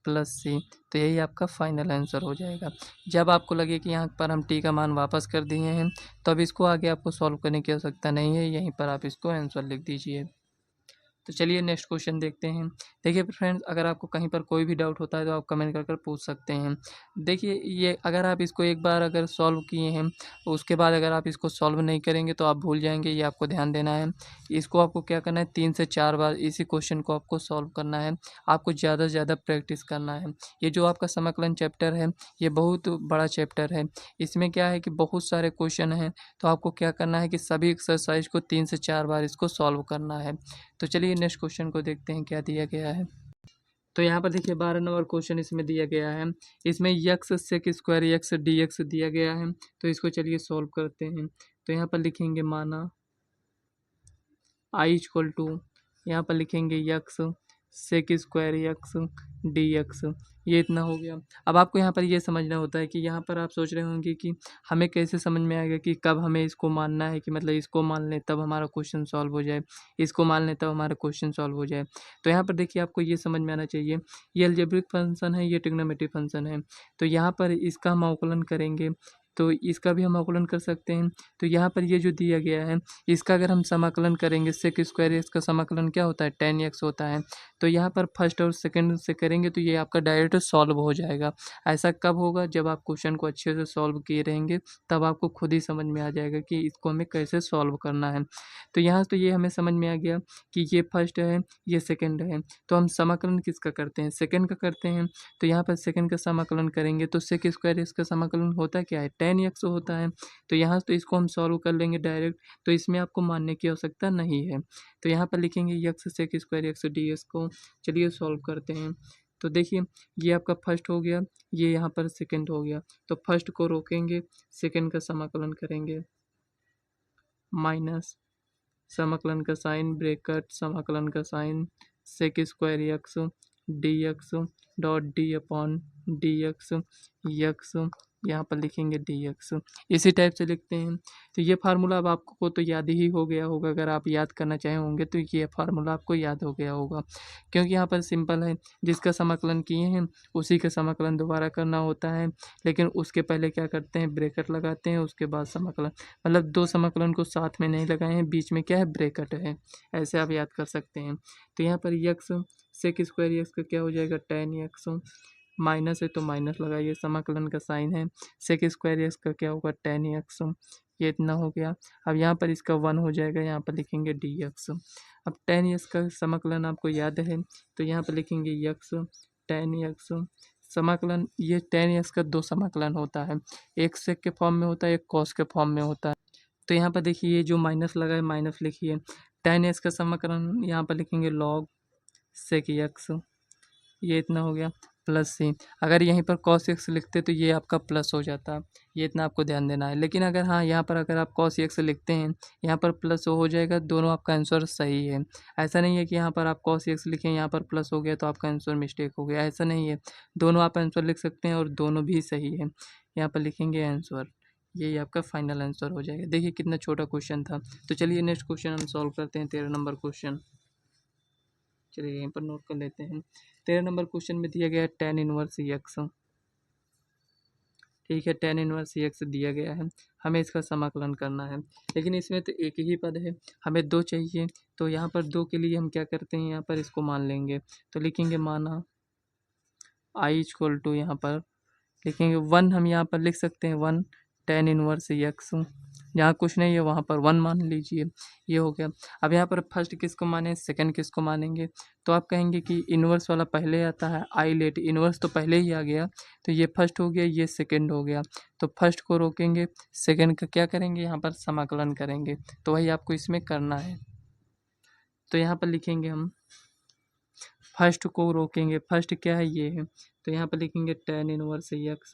प्लस सी। तो यही आपका फाइनल आंसर हो जाएगा। जब आपको लगे कि यहाँ पर हम टी का मान वापस कर दिए हैं तो अब इसको आगे आपको सॉल्व करने की आवश्यकता नहीं है, यहीं पर आप इसको आंसर लिख दीजिए। तो चलिए नेक्स्ट क्वेश्चन देखते हैं। देखिए फ्रेंड्स, अगर आपको कहीं पर कोई भी डाउट होता है तो आप कमेंट कर कर पूछ सकते हैं। देखिए ये अगर आप इसको एक बार अगर सॉल्व किए हैं उसके बाद अगर आप इसको सॉल्व नहीं करेंगे तो आप भूल जाएंगे, ये आपको ध्यान देना है। इसको आपको क्या करना है, 3 से 4 बार इसी क्वेश्चन को आपको सॉल्व करना है। आपको ज़्यादा से ज़्यादा प्रैक्टिस करना है। ये जो आपका समाकलन चैप्टर है ये बहुत बड़ा चैप्टर है। इसमें क्या है कि बहुत सारे क्वेश्चन हैं, तो आपको क्या करना है कि सभी एक्सरसाइज को 3 से 4 बार इसको सॉल्व करना है। तो चलिए नेक्स्ट क्वेश्चन को देखते हैं क्या दिया गया है। तो यहाँ पर देखिए 12 नंबर क्वेश्चन इसमें दिया गया है। इसमें x sec square x d x दिया गया है। तो इसको चलिए सॉल्व करते हैं। तो यहाँ पर लिखेंगे माना आई इक्वल टू, यहाँ पर लिखेंगे x sec square x d x. ये इतना हो गया। अब आपको यहाँ पर ये समझना होता है कि यहाँ पर आप सोच रहे होंगे कि हमें कैसे समझ में आएगा कि कब हमें इसको मानना है, कि मतलब इसको मान लें तब हमारा क्वेश्चन सॉल्व हो जाए, इसको मान लें तब हमारा क्वेश्चन सॉल्व हो जाए। तो यहाँ पर देखिए आपको ये समझ में आना चाहिए, ये अलजेब्रिक फंक्शन है, ये ट्रिग्नोमेट्रिक फंक्शन है। तो यहाँ पर इसका हम अवकलन करेंगे तो इसका भी हम अवकलन कर सकते हैं। तो यहाँ पर ये जो दिया गया है इसका अगर हम समाकलन करेंगे सेक स्क्वायर एक्स का समाकलन क्या होता है, tan एक्स होता है। तो यहाँ पर फर्स्ट और सेकंड से करेंगे तो ये आपका डायरेक्ट सॉल्व हो जाएगा। ऐसा कब होगा, जब आप क्वेश्चन को अच्छे से सॉल्व किए रहेंगे तब आपको खुद ही समझ में आ जाएगा कि इसको हमें कैसे सॉल्व करना है। तो यहाँ तो ये हमें समझ में आ गया कि ये फर्स्ट है ये सेकेंड है। तो हम समाकलन किसका करते हैं, सेकेंड का करते हैं। तो यहाँ पर सेकेंड का समाकलन करेंगे तो सेक स्क्वायर एक्स का समाकलन होता क्या है, tan एक्स होता है। तो यहाँ तो इसको हम सॉल्व कर लेंगे डायरेक्ट, तो इसमें आपको मानने की आवश्यकता नहीं है। तो यहाँ पर लिखेंगे x sec square x d x को। चलिए सॉल्व करते हैं। तो देखिए ये आपका फर्स्ट हो गया, ये यहाँ पर सेकंड हो गया। तो फर्स्ट को रोकेंगे, सेकंड का समाकलन करेंगे, माइनस समाकलन का साइन ब्रैकेट समाकलन का sine sec square x d x dot d upon d x x, यहाँ पर लिखेंगे डी एक्स। इसी टाइप से लिखते हैं। तो ये फार्मूला अब आपको तो याद ही हो गया होगा, अगर आप याद करना चाहे होंगे तो ये फार्मूला आपको याद हो गया होगा, क्योंकि यहाँ पर सिंपल है, जिसका समाकलन किए हैं उसी का समाकलन दोबारा करना होता है। लेकिन उसके पहले क्या करते हैं, ब्रैकेट लगाते हैं, उसके बाद समाकलन, मतलब दो समाकलन को साथ में नहीं लगाए हैं, बीच में क्या है ब्रैकेट है, ऐसे आप याद कर सकते हैं। तो यहाँ पर यक्स सेक स्क्वायर यक्स का क्या हो जाएगा, tan एक्स, माइनस है तो माइनस लगाइए, समाकलन का साइन है, सेक स्क्वायर एक्स का क्या होगा tan एक्स, ये इतना हो गया। अब यहाँ पर इसका 1 हो जाएगा, यहाँ पर लिखेंगे डी एक्स। अब tan एक्स का समाकलन आपको याद है, तो यहाँ पर लिखेंगे यक्स tan एक्स समाकलन, ये tan एक्स का दो समाकलन होता है, एक सेक के फॉर्म में होता है, एक कॉस के फॉर्म में होता है। तो यहाँ पर देखिए ये जो माइनस लगा है माइनस लिखिए, tan एक्स का समाकलन यहाँ पर लिखेंगे log सेक एक्स, ये इतना हो गया, प्लस सी। अगर यहीं पर cos एक्स लिखते तो ये आपका प्लस हो जाता, ये इतना आपको ध्यान देना है। लेकिन अगर हाँ यहाँ पर अगर आप cos एक्स लिखते हैं यहाँ पर प्लस हो जाएगा, दोनों आपका आंसर सही है। ऐसा नहीं है कि यहाँ पर आप cos एक्स लिखें यहाँ पर प्लस हो गया तो आपका आंसर मिस्टेक हो गया, ऐसा नहीं है। दोनों आप आंसर लिख सकते हैं और दोनों भी सही है। यहाँ पर लिखेंगे आंसर, यही आपका फाइनल आंसर हो जाएगा। देखिए कितना छोटा क्वेश्चन था। तो चलिए नेक्स्ट क्वेश्चन हम सॉल्व करते हैं, 13 नंबर क्वेश्चन। चलिए यहीं पर नोट कर लेते हैं। 13 नंबर क्वेश्चन में दिया गया है tan इनवर्स एक्स, ठीक है, tan इनवर्स एक्स दिया गया है, हमें इसका समाकलन करना है। लेकिन इसमें तो एक ही पद है, हमें दो चाहिए। तो यहाँ पर दो के लिए हम क्या करते हैं, यहाँ पर इसको मान लेंगे। तो लिखेंगे माना आई इक्वल टू, यहाँ पर लिखेंगे 1, हम यहाँ पर लिख सकते हैं 1 tan इनवर्स एक्स, जहाँ कुछ नहीं है वहाँ पर 1 मान लीजिए, ये हो गया। अब यहाँ पर फर्स्ट किसको माने, सेकंड किसको मानेंगे। तो आप कहेंगे कि इनवर्स वाला पहले आता है, आई लेट इनवर्स तो पहले ही आ गया, तो ये फर्स्ट हो गया ये सेकंड हो गया। तो फर्स्ट को रोकेंगे, सेकंड का क्या करेंगे, यहाँ पर समाकलन करेंगे। तो वही आपको इसमें करना है। तो यहाँ पर लिखेंगे हम फर्स्ट को रोकेंगे, फर्स्ट क्या है ये है, तो यहाँ पर लिखेंगे tan इनवर्स एक्स,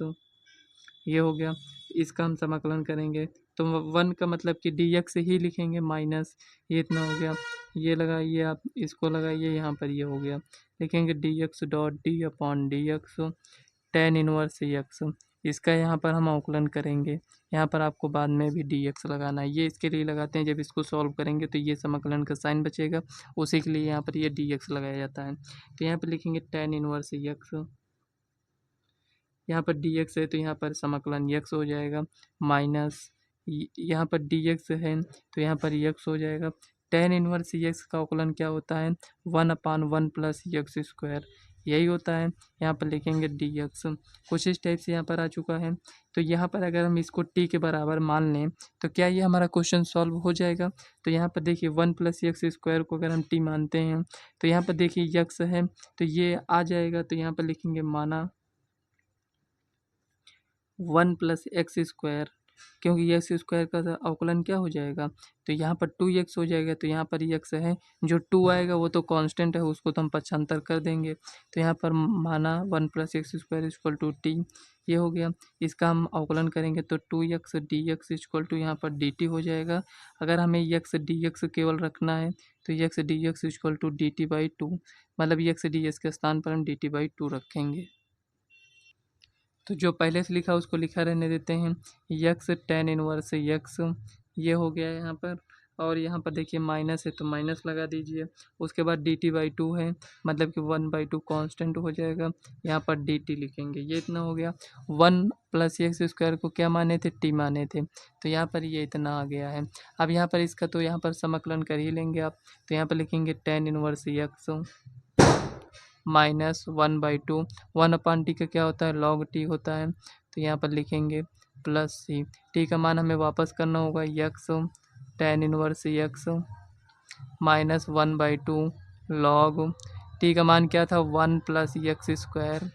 ये हो गया। इसका हम समाकलन करेंगे तो 1 का मतलब कि डी एक्स ही लिखेंगे, माइनस ये इतना हो गया, ये लगाइए आप, इसको लगाइए, यहाँ पर ये हो गया। लिखेंगे D x dot d upon d x tan inverse x, इसका यहाँ पर हम अवकलन करेंगे। यहाँ पर आपको बाद में भी dx लगाना है। ये इसके लिए लगाते हैं, जब इसको सॉल्व करेंगे तो ये समाकलन का साइन बचेगा, उसी के लिए यहाँ पर ये dx लगाया जाता है। तो यहाँ पर लिखेंगे tan इनवर्स x, यहाँ पर dx है तो यहाँ पर समाकलन x हो जाएगा, माइनस यहाँ पर dx है तो यहाँ पर x हो जाएगा। tan इनवर्स x का अवकलन क्या होता है, 1/1 प्लस एक्स स्क्वायर, यही होता है। यहाँ पर लिखेंगे dx, कुछ इस टाइप से यहाँ पर आ चुका है। तो यहाँ पर अगर हम इसको t के बराबर मान लें तो क्या ये हमारा क्वेश्चन सॉल्व हो जाएगा। तो यहाँ पर देखिए 1 प्लस एक्स स्क्वायर को अगर हम t मानते हैं तो यहाँ पर देखिए x है तो ये आ जाएगा। तो यहाँ पर लिखेंगे माना 1 प्लस एक्स स्क्वायर, क्योंकि एक्स स्क्वायर का अवकलन क्या हो जाएगा, तो यहाँ पर 2x हो जाएगा। तो यहाँ पर x है, जो 2 आएगा वो तो कांस्टेंट है, उसको तो हम पक्षांतर कर देंगे। तो यहाँ पर माना 1 plus x square equal to t, ये हो गया। इसका हम अवकलन करेंगे तो 2x dx इक्वल टू यहाँ पर dt हो जाएगा। अगर हमें x dx केवल रखना है तो x dx equal to dt/2, मतलब x ds के स्थान पर हम dt/2 रखेंगे। तो जो पहले से लिखा उसको लिखा रहने देते हैं, यक्स tan इनवर्स यक्स, ये हो गया यहाँ पर। और यहाँ पर देखिए माइनस है तो माइनस लगा दीजिए। उसके बाद dt/2 है, मतलब कि 1/2 कांस्टेंट हो जाएगा, यहाँ पर dt लिखेंगे। ये इतना हो गया। 1 प्लस एक्स स्क्वायर को क्या माने थे, t माने थे, तो यहाँ पर ये इतना आ गया है। अब यहाँ पर इसका तो यहाँ पर समाकलन कर ही लेंगे आप। तो यहाँ पर लिखेंगे tan inverse x minus 1/2, 1/t का क्या होता है, log t होता है। तो यहाँ पर लिखेंगे प्लस सी, t का मान हमें वापस करना होगा, x tan inverse x minus 1/2 log t का मान क्या था, 1 प्लस एक्स स्क्वायर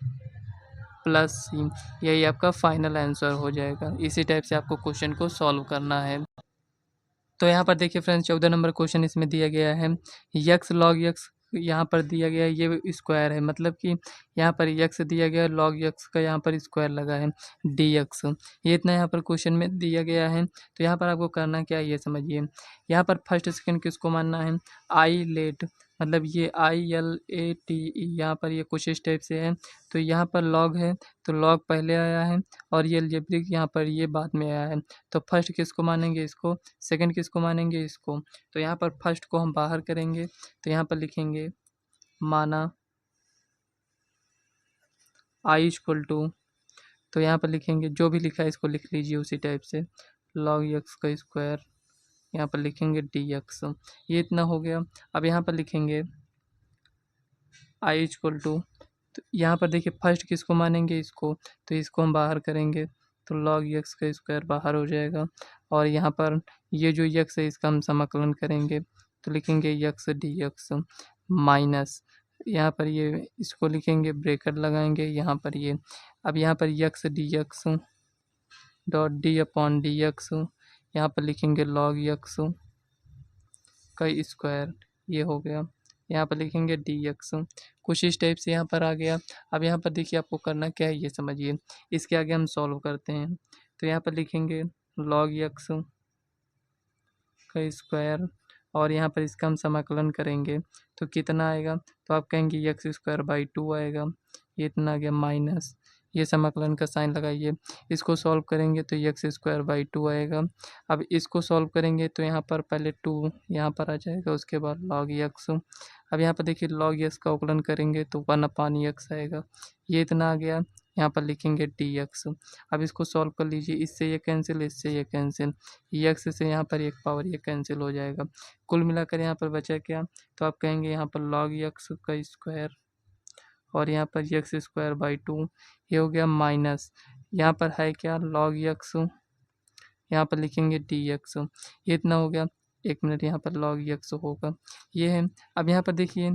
प्लस सी, यही आपका फाइनल आंसर हो जाएगा। इसी टाइप से आपको क्वेश्चन को सॉल्व करना है। तो यहाँ पर देखिए फ्रेंड्स 14 नंबर क्वेश्चन इसमें दिया गया है, यक्स लॉग यक्स यहाँ पर दिया गया है, ये स्क्वायर है, मतलब कि यहाँ पर यक्स दिया गया है, लॉग यक्स का यहाँ पर स्क्वायर लगा है डी एक्स, ये इतना यहाँ पर क्वेश्चन में दिया गया है। तो यहाँ पर आपको करना क्या है ये समझिए। यहाँ पर फर्स्ट सेकंड किसको मानना है, आई लेट, मतलब ये ILATE, यहाँ पर ये कुछ इस टाइप से है। तो यहाँ पर लॉग है तो लॉग पहले आया है और ये अलजेब्रिक यहाँ पर ये बाद में आया है। तो फर्स्ट किसको मानेंगे, इसको, सेकंड किसको मानेंगे, इसको। तो यहाँ पर फर्स्ट को हम बाहर करेंगे तो यहाँ पर लिखेंगे माना आई इक्वल टू, तो यहाँ पर लिखेंगे जो भी लिखा है इसको लिख लीजिए उसी टाइप से, लॉग एक्स का स्क्वायर, यहाँ पर लिखेंगे डी एक्स, ये इतना हो गया। अब यहाँ पर लिखेंगे आई इक्वल टू, तो यहाँ पर देखिए फर्स्ट किसको मानेंगे, इसको, तो इसको हम बाहर करेंगे तो लॉग एक्स का स्क्वायर बाहर हो जाएगा। और यहाँ पर ये जो यक्स है इसका हम समाकलन करेंगे तो लिखेंगे यक्स डी एक्स माइनस, यहाँ पर ये इसको लिखेंगे, ब्रेकेट लगाएंगे यहाँ पर ये। अब यहाँ पर x d x dot d upon d x, यहाँ पर लिखेंगे लॉग यक्स का स्क्वायर, ये हो गया। यहाँ पर लिखेंगे डी एक्स, कुछ इस टाइप से यहाँ पर आ गया। अब यहाँ पर देखिए आपको करना क्या है ये समझिए, इसके आगे हम सॉल्व करते हैं। तो यहाँ पर लिखेंगे लॉग एक्स का स्क्वायर और यहाँ पर इसका हम समाकलन करेंगे तो कितना आएगा, तो आप कहेंगे एक्स स्क्वायर बाई 2 आएगा, ये इतना आ गया, माइनस ये समाकलन का साइन लगाइए। इसको सॉल्व करेंगे तो एक्स स्क्वायर बाई 2 आएगा। अब इसको सॉल्व करेंगे तो यहाँ पर पहले 2 यहाँ पर आ जाएगा, उसके बाद लॉग एक्स। अब यहाँ पर देखिए लॉग एक्स का अवकलन करेंगे तो 1/x आएगा, ये इतना आ गया। यहाँ पर लिखेंगे डी एक्स। अब इसको सॉल्व कर लीजिए, इससे ये कैंसिल, इससे ये कैंसिल, एक्स से यहाँ पर एक पावर ये कैंसिल हो जाएगा। कुल मिलाकर यहाँ पर बचा क्या, तो आप कहेंगे यहाँ पर लॉग एक्स का स्क्वायर और यहाँ पर एक्स स्क्वायर बाई 2, ये हो गया माइनस, यहाँ पर है क्या, लॉग एक्स, यहाँ पर लिखेंगे डी एक्स, ये इतना हो गया। एक मिनट, यहाँ पर लॉग एक्स होगा, ये है। अब यहाँ पर देखिए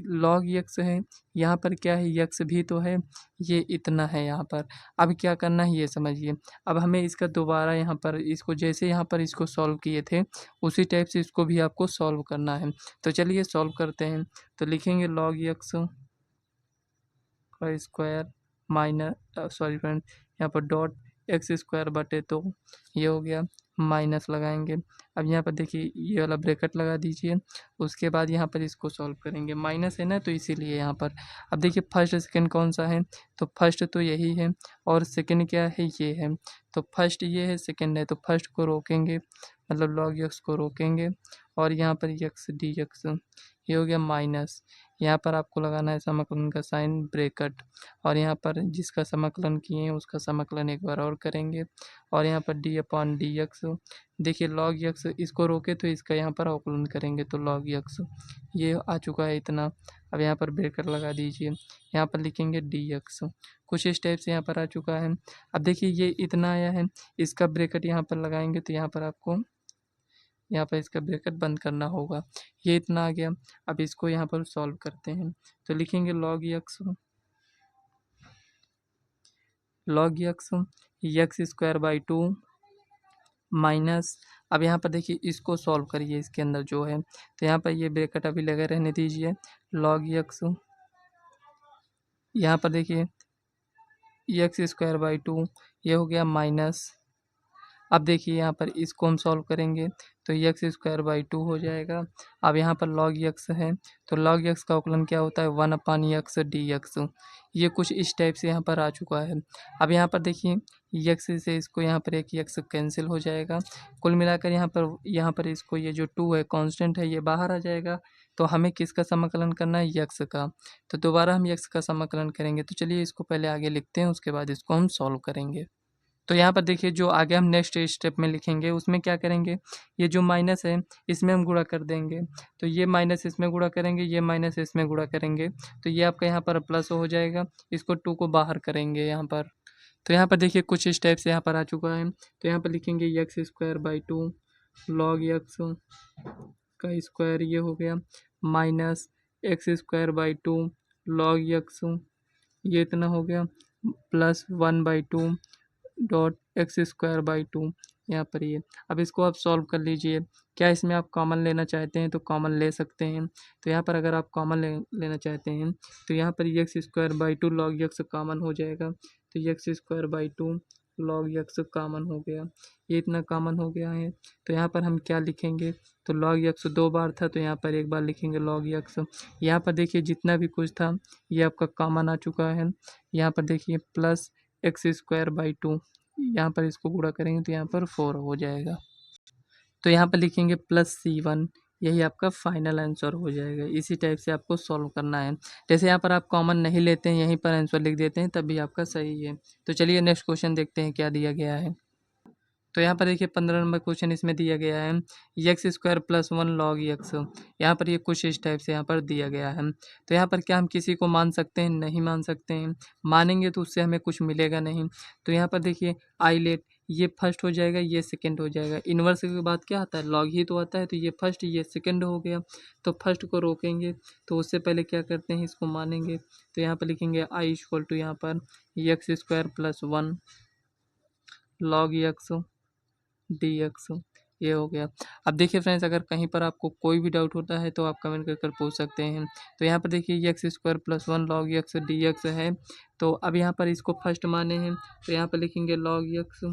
लॉग एक्स है, यहाँ पर क्या है, एक्स भी तो है, ये इतना है यहाँ पर। अब क्या करना है ये समझिए। अब हमें इसका दोबारा यहाँ पर इसको, जैसे यहाँ पर इसको सॉल्व किए थे उसी टाइप से इसको भी आपको सॉल्व करना है। तो चलिए सॉल्व करते हैं। तो लिखेंगे लॉग एक्स का स्क्वायर माइनस, सॉरी फ्रेंड, यहाँ पर डॉट एक्स स्क्वायर बटे 2, ये हो गया। माइनस लगाएंगे। अब यहाँ पर देखिए ये वाला ब्रैकेट लगा दीजिए, उसके बाद यहाँ पर इसको सॉल्व करेंगे। माइनस है ना तो इसीलिए यहाँ पर। अब देखिए फर्स्ट सेकंड कौन सा है, तो फर्स्ट तो यही है और सेकंड क्या है, ये है। तो फर्स्ट ये है, सेकंड है, तो फर्स्ट को रोकेंगे, मतलब लॉग यक्स को रोकेंगे और यहाँ पर यक्स डी यक्स, ये हो गया माइनस। यहाँ पर आपको लगाना है समाकलन का साइन ब्रैकेट, और यहाँ पर जिसका समाकलन किए हैं उसका समाकलन एक बार और करेंगे, और यहाँ पर डी अपॉन डी एक्स। देखिए लॉग यक्स इसको रोके तो इसका यहाँ पर अवकलन करेंगे, तो लॉग यक्स ये आ चुका है इतना। अब यहाँ पर ब्रैकेट लगा दीजिए, यहाँ पर लिखेंगे डी एक्स। कुछ इस टाइप से यहाँ पर आ चुका है। अब देखिए ये इतना आया है, इसका ब्रैकेट यहाँ पर लगाएंगे तो यहाँ पर आपको यहाँ पर इसका ब्रैकेट बंद करना होगा। ये इतना आ गया। अब इसको यहाँ पर सॉल्व करते हैं, तो लिखेंगे log x square by 2 minus. अब यहाँ पर देखिए इसको सॉल्व करिए, इसके अंदर जो है, तो यहाँ पर ये ब्रैकेट अभी लगे रहने दीजिए। लॉग यक्स, यहाँ पर देखिए यक्स स्क्वायर बाई 2 ये हो गया माइनस। अब देखिए यहाँ पर इसको हम सॉल्व करेंगे तो यक्स स्क्वायर बाई 2 हो जाएगा। अब यहाँ पर लॉग यक्स है, तो लॉग यक्स का अवकलन क्या होता है, 1 अपान यक्स डी यक्स। ये कुछ इस टाइप से यहाँ पर आ चुका है। अब यहाँ पर देखिए यक्स से इसको यहाँ पर एक यक्स कैंसिल हो जाएगा। कुल मिलाकर यहाँ पर इसको ये जो 2 है कांस्टेंट है, ये बाहर आ जाएगा। तो हमें किसका समाकलन करना है, यक्स का। तो दोबारा हम यक्स का समाकलन करेंगे। तो चलिए इसको पहले आगे लिखते हैं, उसके बाद इसको हम सॉल्व करेंगे। तो यहाँ पर देखिए जो आगे हम नेक्स्ट स्टेप में लिखेंगे उसमें क्या करेंगे, ये जो माइनस है इसमें हम गुणा कर देंगे। तो ये माइनस इसमें गुणा करेंगे, ये माइनस इसमें गुणा करेंगे, तो ये आपका यहाँ पर प्लस हो जाएगा। इसको 2 को बाहर करेंगे यहाँ पर। तो यहाँ पर देखिए कुछ इस टाइप से यहाँ पर आ चुका है। तो यहाँ पर लिखेंगे x square by 2 log x का स्क्वायर ये हो गया minus x square by 2 log x ये इतना हो गया plus 1/2 dot x square by 2 यहाँ पर ये। अब इसको आप सॉल्व कर लीजिए। क्या इसमें आप कॉमन लेना चाहते हैं तो कॉमन ले सकते हैं। तो यहाँ पर अगर आप कॉमन लेना चाहते हैं तो यहाँ पर x square by 2 log x common हो जाएगा। तो x square by 2 log x common हो गया, ये इतना कॉमन हो गया है। तो यहाँ पर हम क्या लिखेंगे, तो लॉग यक्स 2 बार था तो यहाँ पर एक बार लिखेंगे लॉग यक्स। यहाँ पर देखिए जितना भी कुछ था ये आपका कॉमन आ चुका है। यहाँ पर देखिए प्लस एक्स स्क्वायर बाई 2, यहाँ पर इसको गुणा करेंगे तो यहाँ पर 4 हो जाएगा। तो यहाँ पर लिखेंगे प्लस C1, यही आपका फाइनल आंसर हो जाएगा। इसी टाइप से आपको सॉल्व करना है। जैसे यहाँ पर आप कॉमन नहीं लेते हैं, यहीं पर आंसर लिख देते हैं, तब भी आपका सही है। तो चलिए नेक्स्ट क्वेश्चन देखते हैं क्या दिया गया है। तो यहाँ पर देखिए 15 नंबर क्वेश्चन इसमें दिया गया है x square plus 1 log x. यहाँ पर ये कुछ इस टाइप से यहाँ पर दिया गया है। तो यहाँ पर क्या हम किसी को मान सकते हैं, नहीं मान सकते हैं। मानेंगे तो उससे हमें कुछ मिलेगा नहीं। तो यहाँ पर देखिए आइलेट ये फर्स्ट हो जाएगा, ये सेकंड हो जाएगा। इन्वर्स के बाद क्या आता है, लॉग ही तो आता है। तो ये फर्स्ट ये सेकंड हो गया। तो फर्स्ट को रोकेंगे, तो उससे पहले क्या करते हैं, इसको मानेंगे। तो यहाँ पर लिखेंगे आई इक्वल टू यहाँ पर x square plus 1 log x d x, ये हो गया। अब देखिए फ्रेंड्स अगर कहीं पर आपको कोई भी डाउट होता है तो आप कमेंट कर पूछ सकते हैं। तो यहाँ पर देखिए x square plus 1 log x d x है। तो अब यहाँ पर इसको फर्स्ट माने हैं तो यहाँ पर लिखेंगे लॉग एक्स,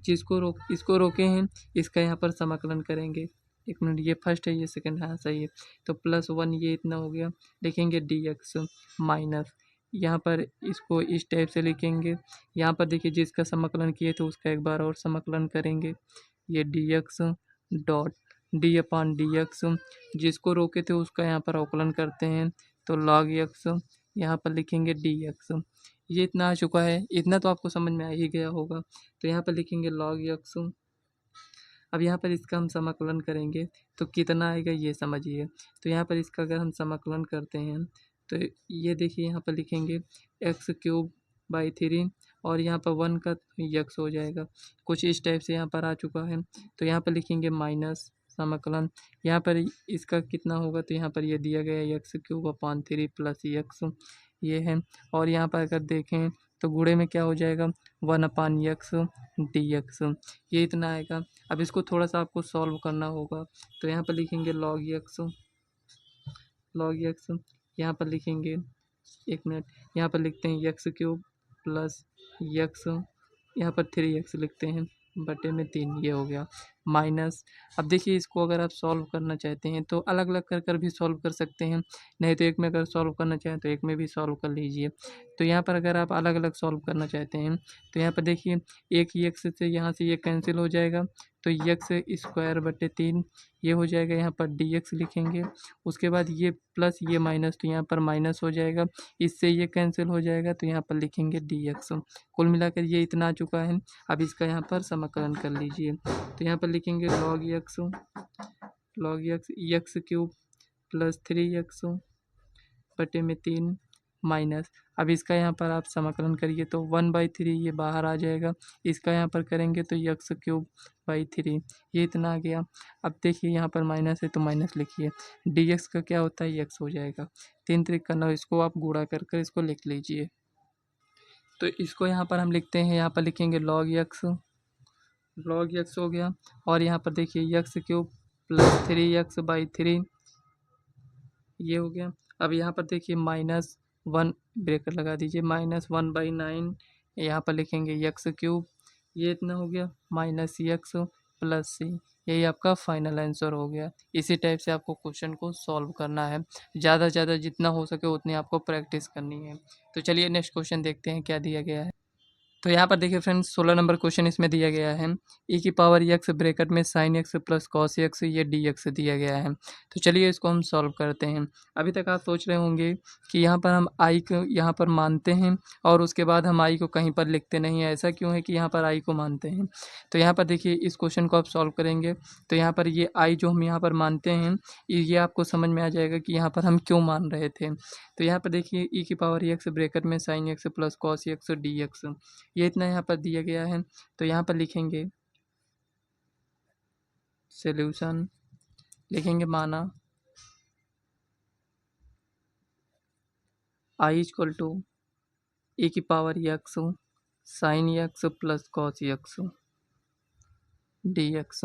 इसको रोके हैं, इसका यहाँ पर समाकलन करेंगे। एक मिनट, ये फर्स्ट है ये सेकंड, हाँ सही है। तो प्लस 1 ये इतना हो गया, लिखेंगे डी एक्स माइनस, यहाँ पर इसको इस टाइप से लिखेंगे। यहाँ पर देखिए जिसका समाकलन किए थे उसका एक बार और समाकलन करेंगे, ये डी एक्स डॉट डी अपान डी एक्स, जिसको रोके थे उसका यहाँ पर अवकलन करते हैं। तो लॉग एक्स यहाँ पर लिखेंगे डी एक्स, ये इतना आ चुका है। इतना तो आपको समझ में आ ही गया होगा। तो यहाँ पर लिखेंगे लॉग एक्स। अब यहाँ पर इसका हम समाकलन करेंगे तो कितना आएगा ये समझिए। तो यहाँ पर इसका अगर हम समाकलन करते हैं तो ये देखिए यहाँ पर लिखेंगे एक्स क्यूब बाई 3 और यहाँ पर 1 का यक्स हो जाएगा। कुछ इस टाइप से यहाँ पर आ चुका है। तो यहाँ पर लिखेंगे माइनस समाकलन, यहाँ पर इसका कितना होगा, तो यहाँ पर ये दिया गया है एक्स क्यूब अपान 3 प्लस यक्स, ये है। और यहाँ पर अगर देखें तो गुणे में क्या हो जाएगा, 1 अपान यक्स डी एक्स, ये इतना आएगा। अब इसको थोड़ा सा आपको सॉल्व करना होगा। तो यहाँ पर लिखेंगे लॉग एक्स, यहाँ पर लिखेंगे, एक मिनट, यहाँ पर लिखते हैं एक्स क्यूब प्लस यक्स, यहाँ पर 3x लिखते हैं बटे में 3 ये हो गया माइनस। अब देखिए इसको अगर आप सॉल्व करना चाहते हैं तो अलग अलग कर कर भी सॉल्व कर सकते हैं, नहीं तो एक में अगर सॉल्व करना चाहें तो एक में भी सॉल्व कर लीजिए। तो यहाँ पर अगर आप अलग अलग सॉल्व करना चाहते हैं तो यहाँ पर देखिए एक यक्स से यहाँ से ये कैंसिल हो जाएगा, तो यक्स स्क्वायर बटे 3 ये हो जाएगा, यहाँ पर डी एक्स लिखेंगे। उसके बाद ये प्लस ये माइनस, तो यहाँ पर माइनस हो जाएगा, इससे ये कैंसिल हो जाएगा, तो यहाँ पर लिखेंगे डी एक्स। कुल मिलाकर ये इतना आ चुका है। अब इसका यहाँ पर समाकलन कर लीजिए, तो यहाँ पर लिखेंगे log x cube plus 3x बटे में 3 माइनस। अब इसका यहाँ पर आप समाकलन करिए तो 1/3 ये बाहर आ जाएगा, इसका यहाँ पर करेंगे तो एक्स क्यूब बाई 3 ये इतना आ गया। अब देखिए यहाँ पर माइनस है तो माइनस लिखिए, डी एक्स का क्या होता है एक्स हो जाएगा, 3 3 का 9, इसको आप गुणा कर कर इसको लिख लीजिए। तो इसको यहाँ पर हम लिखते हैं, यहाँ पर लिखेंगे लॉग एक्स हो गया, और यहाँ पर देखिए x cube plus 3x by 3 ये हो गया। अब यहाँ पर देखिए -1 ब्रेकर लगा दीजिए, -1/9 यहाँ पर लिखेंगे एक्स क्यूब, ये इतना हो गया माइनस एक्स प्लस सी, यही आपका फाइनल आंसर हो गया। इसी टाइप से आपको क्वेश्चन को सॉल्व करना है, ज़्यादा से ज़्यादा जितना हो सके उतनी आपको प्रैक्टिस करनी है। तो चलिए नेक्स्ट क्वेश्चन देखते हैं क्या दिया गया है। तो यहाँ पर देखिए फ्रेंड्स 16 नंबर क्वेश्चन इसमें दिया गया है, ई की पावर एक्स ब्रैकेट में sign x plus cos x ये डी एक्स दिया गया है। तो चलिए इसको हम सॉल्व करते हैं। अभी तक आप सोच रहे होंगे कि यहाँ पर हम आई को यहाँ पर मानते हैं और उसके बाद हम आई को कहीं पर लिखते नहीं हैं, ऐसा क्यों है कि यहाँ पर आई को मानते हैं। तो यहाँ पर देखिए इस क्वेश्चन को आप सॉल्व करेंगे तो यहाँ पर ये आई जो हम यहाँ पर मानते हैं ये आपको समझ में आ जाएगा कि यहाँ पर हम क्यों मान रहे थे। तो यहाँ पर देखिए ई की पावर एक्स ब्रैकेट में sign x plus cos x d x ये इतना यहाँ पर दिया गया है। तो यहाँ पर लिखेंगे सॉल्यूशन, लिखेंगे माना आई इक्वल टू ए की power x sine x plus cos x d x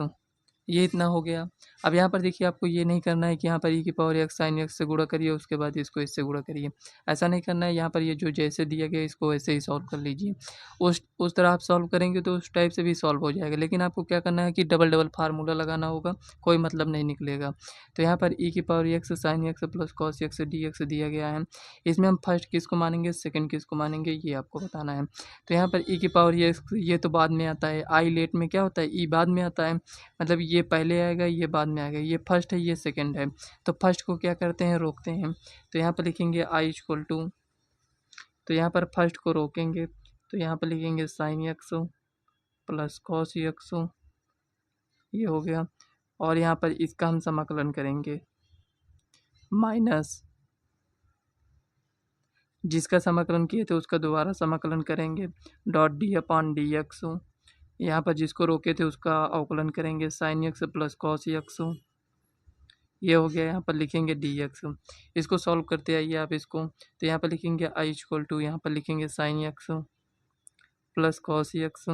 ये इतना हो गया। अब यहाँ पर देखिए आपको ये नहीं करना है कि यहाँ पर ई की पावर एक्स साइन एक्स से गुणा करिए उसके बाद इसको इससे गुणा करिए, ऐसा नहीं करना है। यहाँ पर ये जो जैसे दिया गया इसको वैसे ही सॉल्व कर लीजिए। उस तरह आप सॉल्व करेंगे तो उस टाइप से भी सॉल्व हो जाएगा, लेकिन आपको क्या करना है कि डबल डबल फार्मूला लगाना होगा, कोई मतलब नहीं निकलेगा। तो यहाँ पर ई की power x sine x plus cos x d x दिया गया है, इसमें हम फर्स्ट किसको मानेंगे सेकेंड किसको मानेंगे ये आपको बताना है। तो यहाँ पर ई की पावर एक्स ये तो बाद में आता है, आई लेट में क्या होता है ई बाद में आता है, मतलब ये पहले आएगा ये बाद में आएगा, ये फर्स्ट है ये सेकंड है। तो फर्स्ट को क्या करते हैं रोकते हैं, तो यहाँ पर लिखेंगे आई इक्वल टू, तो यहाँ पर फर्स्ट को रोकेंगे तो यहाँ पर लिखेंगे sign x plus cos x ये हो गया, और यहाँ पर इसका हम समाकलन करेंगे माइनस जिसका समाकलन किए थे उसका दोबारा समाकलन करेंगे dot d upon d x, यहाँ पर जिसको रोके थे उसका अवकलन करेंगे sign x plus cos x ये हो गया। यहाँ पर लिखेंगे डी एक्स, इसको सॉल्व करते आइए आप इसको, तो यहाँ पर लिखेंगे आई इक्वल टू, यहाँ पर लिखेंगे sign x plus cos x.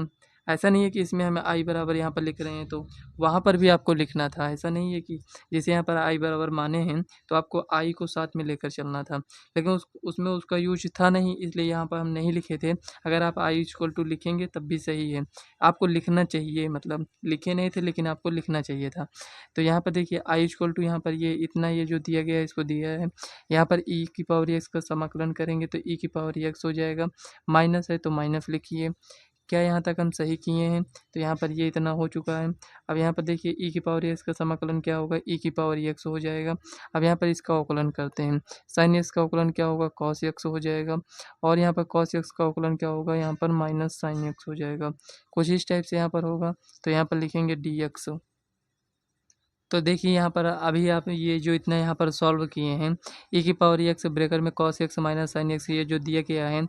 ऐसा नहीं है कि इसमें हमें आई बराबर यहाँ पर लिख रहे हैं तो वहाँ पर भी आपको लिखना था, ऐसा नहीं है कि जैसे यहाँ पर आई बराबर माने हैं तो आपको आई को साथ में लेकर चलना था, लेकिन उसमें उसका यूज था नहीं इसलिए यहाँ पर हम नहीं लिखे थे। अगर आप आई इक्वल टू लिखेंगे तब भी सही है, आपको लिखना चाहिए, मतलब लिखे नहीं थे लेकिन आपको लिखना चाहिए था। तो यहाँ पर देखिए आई इक्वल टू यहाँ पर ये इतना ये जो दिया गया है इसको दिया है, यहाँ पर ई की पावर एक्स का समाकलन करेंगे तो ई की पावर एक्स हो जाएगा, माइनस है तो माइनस लिखिए। क्या यहाँ तक हम सही किए हैं, तो यहाँ पर ये इतना हो चुका है। अब यहाँ पर देखिए ई की पावर एक्स का समाकलन क्या होगा ई की पावर एक्स हो जाएगा। अब यहाँ पर इसका अवकलन करते हैं, साइन एक्स का अवकलन क्या होगा कॉस एक्स हो जाएगा, और यहाँ पर कॉस एक्स का अवकलन क्या होगा यहाँ पर माइनस साइन एक्स हो जाएगा, कुछ इस टाइप से यहाँ पर होगा। तो यहाँ पर लिखेंगे डी एक्स। तो देखिए यहाँ पर अभी आप ये जो इतना यहाँ पर सॉल्व किए हैं ई की पावर एक्स ब्रेकर में cos x minus sine x ये जो दिया गया है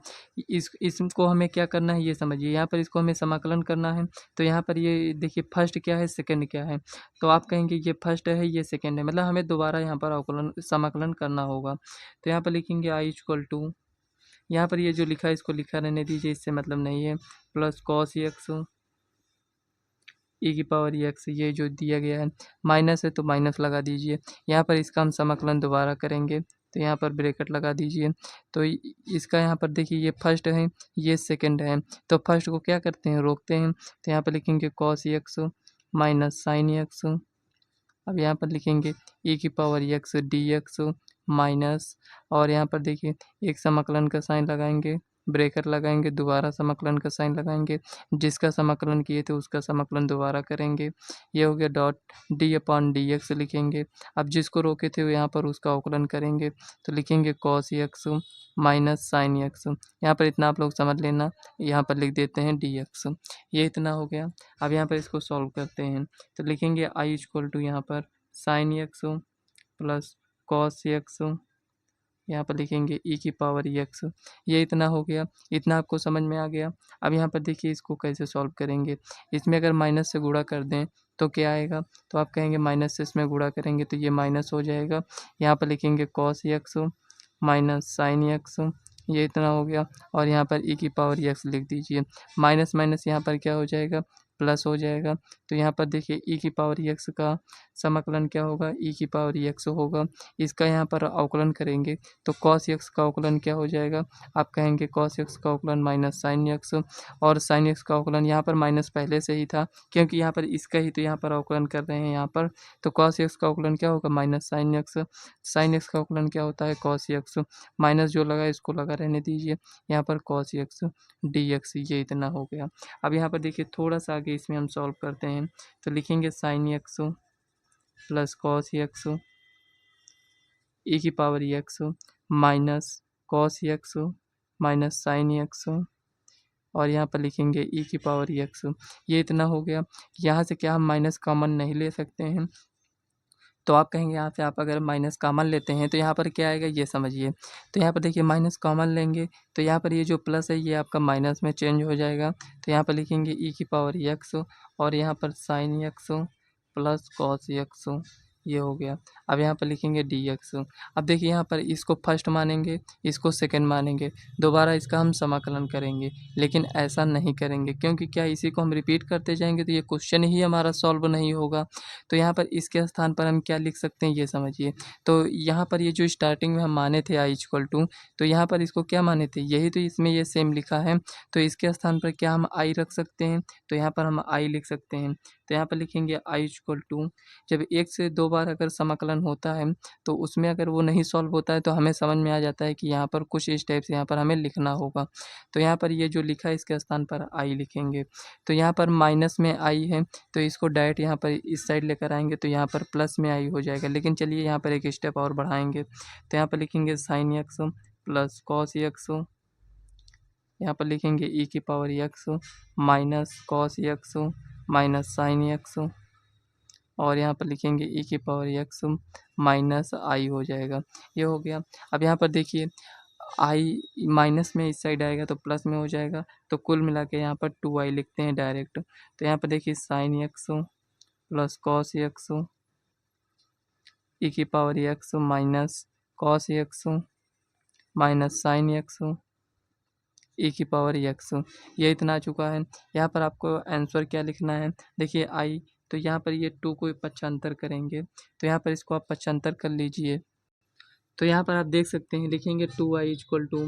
इसको हमें क्या करना है ये समझिए। यहाँ पर इसको हमें समाकलन करना है, तो यहाँ पर ये देखिए फर्स्ट क्या है सेकंड क्या है, तो आप कहेंगे ये फर्स्ट है ये सेकंड है, मतलब हमें दोबारा यहाँ पर अवकलन समाकलन करना होगा। तो यहाँ पर लिखेंगे आई इक्वल टू, यहाँ पर ये जो लिखा है इसको लिखा रहने दीजिए, इससे मतलब नहीं है, प्लस कॉस एक्स ई की पावर एक्स ये जो दिया गया है, माइनस है तो माइनस लगा दीजिए। यहाँ पर इसका हम समाकलन दोबारा करेंगे तो यहाँ पर ब्रैकेट लगा दीजिए। तो इसका यहाँ पर देखिए ये फर्स्ट है, ये सेकंड है, तो फर्स्ट को क्या करते हैं, रोकते हैं। तो यहाँ पर लिखेंगे cos x minus sine x. अब यहाँ पर लिखेंगे e की power x d x minus, और यहाँ पर देखिए एक समाकलन का साइन लगाएंगे, ब्रेकर लगाएंगे, दोबारा समाकलन का साइन लगाएंगे, जिसका समाकलन किए थे उसका समाकलन दोबारा करेंगे। ये हो गया dot d upon d x लिखेंगे। अब जिसको रोके थे यहाँ पर उसका अवकलन करेंगे, तो लिखेंगे cos x minus sine x. यहाँ पर इतना आप लोग समझ लेना, यहाँ पर लिख देते हैं डी एक्स। ये इतना हो गया। अब यहाँ पर इसको सॉल्व करते हैं, तो लिखेंगे आई इक्वल टू यहाँ पर sign x plus cos x, यहाँ पर लिखेंगे e की पावर एक्स। ये इतना हो गया, इतना आपको समझ में आ गया। अब यहाँ पर देखिए इसको कैसे सॉल्व करेंगे। इसमें अगर माइनस से गुणा कर दें तो क्या आएगा, तो आप कहेंगे माइनस से इसमें गुणा करेंगे तो ये माइनस हो जाएगा। यहाँ पर लिखेंगे cos x minus sine x, ये इतना हो गया। और यहाँ पर e की पावर एक्स लिख दीजिए। माइनस माइनस यहाँ पर क्या हो जाएगा, प्लस हो जाएगा। तो यहाँ पर देखिए e की पावर एक्स का समाकलन क्या होगा, e की पावर एक्स होगा। इसका यहाँ पर अवकलन करेंगे तो कॉस एक्स का अवकलन क्या हो जाएगा, आप कहेंगे कॉस एक्स का अवकलन माइनस साइन एक्स, और साइन एक्स का अवकलन यहाँ पर माइनस पहले से ही था क्योंकि यहाँ पर इसका ही तो यहाँ पर अवकलन कर रहे हैं यहाँ पर। तो कॉस एक्स का अवकलन क्या होगा, minus sine x. Sine x का अवकलन क्या होता है, कॉस एक्स। माइनस जो लगा इसको लगा रहने दीजिए, यहाँ पर कॉस एक्स डी एक्स। ये इतना हो गया। अब यहाँ पर देखिए थोड़ा सा आगे इसमें हम सॉल्व करते हैं, तो लिखेंगे sign x plus cos x e की power x minus cos x minus sine x, और यहाँ पर लिखेंगे e की पावर एक्स। ये इतना हो गया। यहाँ से क्या हम माइनस कॉमन नहीं ले सकते हैं, तो आप कहेंगे यहाँ से आप अगर माइनस कॉमन लेते हैं तो यहाँ पर क्या आएगा ये समझिए। तो यहाँ पर देखिए माइनस कॉमन लेंगे तो यहाँ पर ये जो प्लस है ये आपका माइनस में चेंज हो जाएगा। तो यहाँ पर लिखेंगे e की पावर एक्स और यहाँ पर sign x plus cos x, ये हो गया। अब यहाँ पर लिखेंगे डी एक्स। अब देखिए यहाँ पर इसको फर्स्ट मानेंगे, इसको सेकंड मानेंगे, दोबारा इसका हम समाकलन करेंगे, लेकिन ऐसा नहीं करेंगे क्योंकि क्या इसी को हम रिपीट करते जाएंगे तो ये क्वेश्चन ही हमारा सॉल्व नहीं होगा। तो यहाँ पर इसके स्थान पर हम क्या लिख सकते हैं ये समझिए। तो यहाँ पर ये जो स्टार्टिंग में हम माने थे आई इक्वल टू, तो यहाँ पर इसको क्या माने थे, यही तो इसमें ये सेम लिखा है। तो इसके स्थान पर क्या हम आई रख सकते हैं, तो यहाँ पर हम आई लिख सकते हैं। तो यहाँ पर लिखेंगे आई इक्वल टू, जब एक से दो बार अगर समाकलन होता है तो उसमें अगर वो नहीं सॉल्व होता है तो हमें समझ में आ जाता है कि यहाँ पर कुछ इस टाइप से यहाँ पर हमें लिखना होगा। तो यहाँ पर ये जो लिखा है इसके स्थान पर आई लिखेंगे। तो यहाँ पर माइनस में आई है तो इसको डायरेक्ट यहाँ पर इस साइड लेकर आएंगे तो यहाँ पर प्लस में आई हो जाएगा। लेकिन चलिए यहाँ पर एक स्टेप और बढ़ाएंगे, तो यहाँ पर लिखेंगे sign x plus cos x, यहाँ पर लिखेंगे e की power x minus cos x minus sine x, और यहाँ पर लिखेंगे e की पावर एक्स माइनस आई हो जाएगा। ये हो गया। अब यहाँ पर देखिए आई माइनस में इस साइड आएगा तो प्लस में हो जाएगा, तो कुल मिला के यहाँ पर 2i लिखते हैं डायरेक्ट। तो यहाँ पर देखिए sign x plus cos x e की power x minus cos x minus sine x e की पावर एक्स। ये इतना आ चुका है। यहाँ पर आपको आंसर क्या लिखना है, देखिए आई, तो यहाँ पर ये 2 को पक्षांतर करेंगे तो यहाँ पर इसको आप पक्षांतर कर लीजिए। तो यहाँ पर आप देख सकते हैं लिखेंगे 2i इक्वल टू,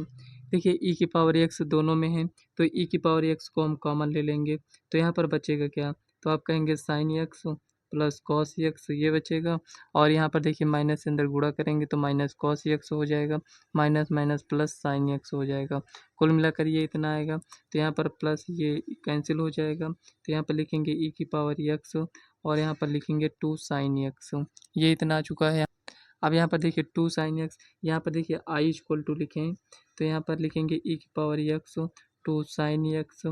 देखिए e की पावर एक्स दोनों में है तो e की पावर एक्स को हम कॉमन ले लेंगे तो यहाँ पर बचेगा क्या, तो आप कहेंगे sign x plus cos x, ये बचेगा। और यहाँ पर देखिए माइनस से अंदर गुणा करेंगे तो माइनस कॉस एक्स हो जाएगा, minus minus plus sine x हो जाएगा। कुल मिलाकर ये इतना आएगा। तो यहाँ पर प्लस ये कैंसिल हो जाएगा, तो यहाँ पर लिखेंगे e की पावर एक्स और यहाँ पर लिखेंगे 2 साइन एक्स। ये इतना आ चुका है। अब यहाँ पर देखिए 2 साइन एक्स, यहाँ पर देखिए आई इक्वल टू लिखें तो यहाँ पर लिखेंगे e की पावर एक्स 2 साइन एक्स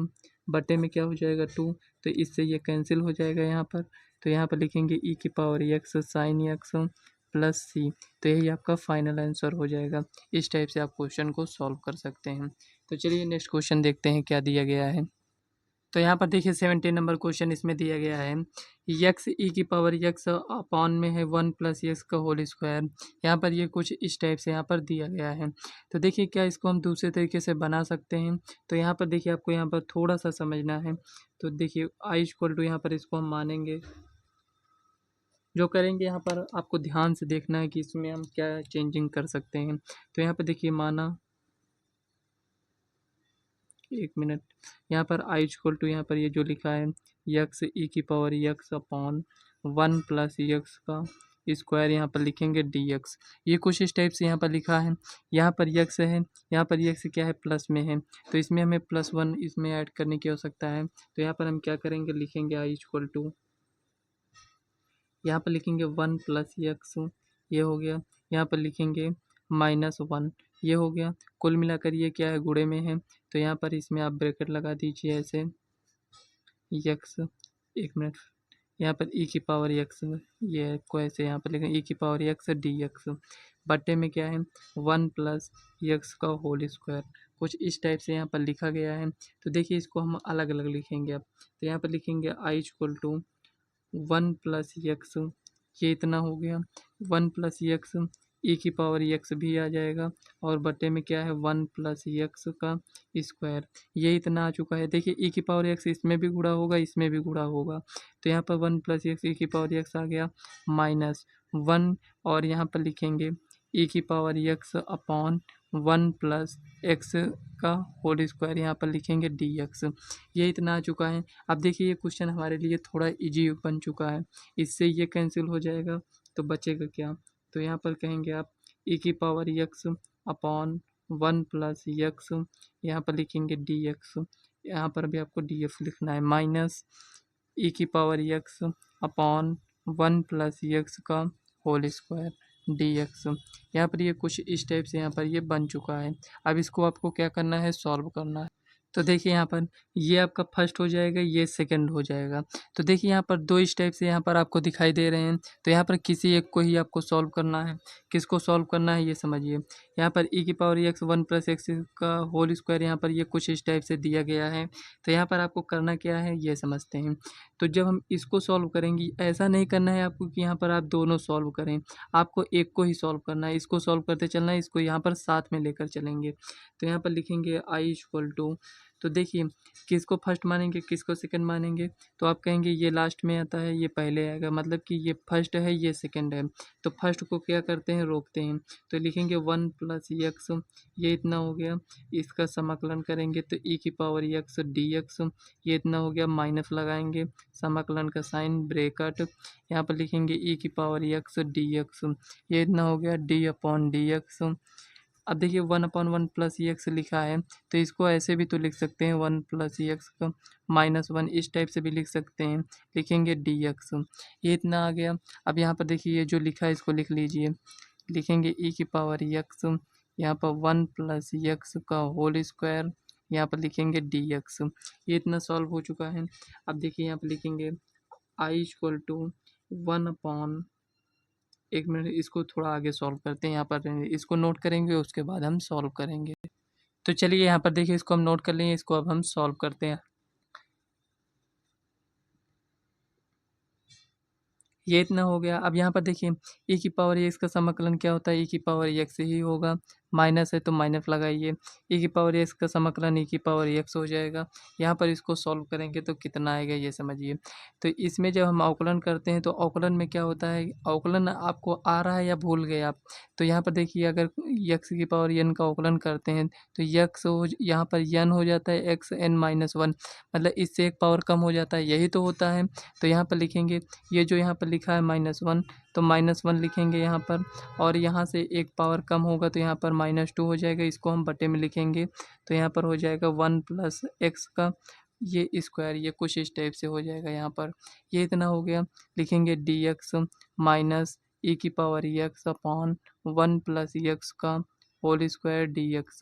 बटे में क्या हो जाएगा 2, तो इससे ये कैंसिल हो जाएगा यहाँ पर। तो यहाँ पर लिखेंगे e की power x sine x plus C, तो यही आपका फाइनल आंसर हो जाएगा। इस टाइप से आप क्वेश्चन को सॉल्व कर सकते हैं। तो चलिए नेक्स्ट क्वेश्चन देखते हैं क्या दिया गया है। तो यहाँ पर देखिए 17 नंबर क्वेश्चन इसमें दिया गया है, यक्स ई की पावर यक्स अपॉन में है 1 प्लस यक्स का होल स्क्वायर। यहाँ पर ये कुछ इस टाइप से यहाँ पर दिया गया है। तो देखिए क्या इसको हम दूसरे तरीके से बना सकते हैं। तो यहाँ पर देखिए आपको यहाँ पर थोड़ा सा समझना है। तो देखिए आई इक्वल टू यहाँ पर इसको हम मानेंगे जो करेंगे यहाँ पर आपको ध्यान से देखना है कि इसमें हम क्या चेंजिंग कर सकते हैं। तो यहाँ पर देखिए माना 1 मिनट, यहाँ पर आई इक्वल टू यहाँ पर ये जो लिखा है यक्स ई की power x upon 1 plus x का स्क्वायर यहाँ पर लिखेंगे डी एक्स। ये कुछ इस टाइप से यहाँ पर लिखा है। यहाँ पर यक्स है, यहाँ पर यक्स क्या है प्लस में है, तो इसमें हमें +1 इसमें ऐड करने की आवश्यकता है। तो यहाँ पर हम क्या करेंगे, लिखेंगे आई इक्वल टू, यहाँ पर लिखेंगे 1 प्लस यक्स, ये हो गया। यहाँ पर लिखेंगे -1, ये हो गया। कुल मिलाकर ये क्या है, गुणे में है, तो यहाँ पर इसमें आप ब्रैकेट लगा दीजिए ऐसे यक्स, 1 मिनट, यहाँ पर ई की पावर यक्स, ये को ऐसे यहाँ पर लिखें ई की पावर यक्स डी एक्स, बट्टे में क्या है 1 प्लस यक्स का होल स्क्वायर। कुछ इस टाइप से यहाँ पर लिखा गया है। तो देखिए इसको हम अलग अलग लिखेंगे अब। तो यहाँ पर लिखेंगे I equal to 1 plus x, ये इतना हो गया, 1 प्लस यक्स ई की पावर यक्स भी आ जाएगा, और बटे में क्या है 1 प्लस यक्स का स्क्वायर, ये इतना आ चुका है। देखिए ई की पावर यक्स इसमें भी गुणा होगा, इसमें भी गुणा होगा, तो यहाँ पर 1 प्लस यक्स ई की पावर यक्स आ गया -1, और यहाँ पर लिखेंगे ई की power x upon 1 plus x का होल स्क्वायर, यहाँ पर लिखेंगे डी एक्स। ये इतना आ चुका है। अब देखिए ये क्वेश्चन हमारे लिए थोड़ा इजी बन चुका है, इससे ये कैंसिल हो जाएगा, तो बचेगा क्या, तो यहाँ पर कहेंगे आप ई की power x upon 1 plus x, यहाँ पर लिखेंगे डी एक्स, यहाँ पर भी आपको डी एक्स लिखना है, माइनस ई की power x upon 1 plus x का होल स्क्वायर डी एक्स। यहाँ पर ये कुछ इस टाइप से यहाँ पर ये बन चुका है। अब इसको आपको क्या करना है, सॉल्व करना है। तो देखिए यहाँ पर ये आपका फर्स्ट हो जाएगा, ये सेकंड हो जाएगा। तो देखिए यहाँ पर दो इस टाइप से यहाँ पर आपको दिखाई दे रहे हैं। तो यहाँ पर किसी एक को ही आपको सॉल्व करना है। किसको सॉल्व करना है ये समझिए। यहाँ पर ई की पावर एक्स 1 प्लस एक्स का होल स्क्वायर, यहाँ पर ये कुछ इस टाइप से दिया गया है। तो यहाँ पर आपको करना क्या है ये समझते हैं। तो जब हम इसको सॉल्व करेंगे, ऐसा नहीं करना है आपको कि यहाँ पर आप दोनों सॉल्व करें, आपको एक को ही सॉल्व करना है। इसको सॉल्व करते चलना है, इसको यहाँ पर साथ में लेकर चलेंगे। तो यहाँ पर लिखेंगे आई इक्वल टू, तो देखिए किसको फर्स्ट मानेंगे किसको सेकंड मानेंगे, तो आप कहेंगे ये लास्ट में आता है ये पहले आएगा, मतलब कि ये फर्स्ट है ये सेकंड है। तो फर्स्ट को क्या करते हैं, रोकते हैं। तो लिखेंगे 1 प्लस एक्स, ये इतना हो गया, इसका समाकलन करेंगे तो ई की पावर एक्स डी एक्स, ये इतना हो गया, माइनस लगाएंगे, समाकलन का साइन ब्रेकेट, यहाँ पर लिखेंगे ई की पावर एक्स डी एक्स, ये इतना हो गया डी अपॉन डी एक्स। अब देखिए 1/1 प्लस ई एक्स लिखा है, तो इसको ऐसे भी तो लिख सकते हैं 1 प्लस ई एक्स का -1, इस टाइप से भी लिख सकते हैं, लिखेंगे डी एक्स, ये इतना आ गया। अब यहाँ पर देखिए ये जो लिखा है इसको लिख लीजिए, लिखेंगे ई की पावर एक्स, यहाँ पर 1 प्लस एक्स का होल स्क्वायर, यहाँ पर लिखेंगे डी एक्स, ये इतना सॉल्व हो चुका है। अब देखिए यहाँ पर लिखेंगे आई इक्वल टू 1/, एक मिनट इसको थोड़ा आगे सॉल्व करते हैं, यहाँ पर इसको नोट करेंगे उसके बाद हम सॉल्व करेंगे। तो चलिए यहाँ पर देखिए इसको हम नोट कर लेंगे, इसको अब हम सॉल्व करते हैं। ये इतना हो गया। अब यहाँ पर देखिए ई की पावर एक्स का समाकलन क्या होता है, ई की पावर एक्स ही होगा, माइनस है तो माइनस लगाइए, ई की पावर एक्स का समाकलन ई की पावर एक्स हो जाएगा। यहाँ पर इसको सॉल्व करेंगे तो कितना आएगा ये समझिए। तो इसमें जब हम अवकलन करते हैं तो अवकलन में क्या होता है, अवकलन आपको आ रहा है या भूल गए आप, तो यहाँ पर देखिए अगर यक्स की पावर एन का अवकलन करते हैं तो यक्स हो यहाँ पर एन हो जाता है एक्स एन -1, मतलब इससे एक पावर कम हो जाता है, यही तो होता है। तो यहाँ पर लिखेंगे ये जो यहाँ पर लिखा है -1, तो -1 लिखेंगे यहाँ पर, और यहाँ से एक पावर कम होगा तो यहाँ पर -2 हो जाएगा, इसको हम बटे में लिखेंगे तो यहाँ पर हो जाएगा 1 प्लस एक्स का ये स्क्वायर, ये कुछ इस टाइप से हो जाएगा। यहाँ पर ये इतना हो गया, लिखेंगे डी एक्स माइनस ई की power x upon 1 plus x का होल स्क्वायर डी एक्स,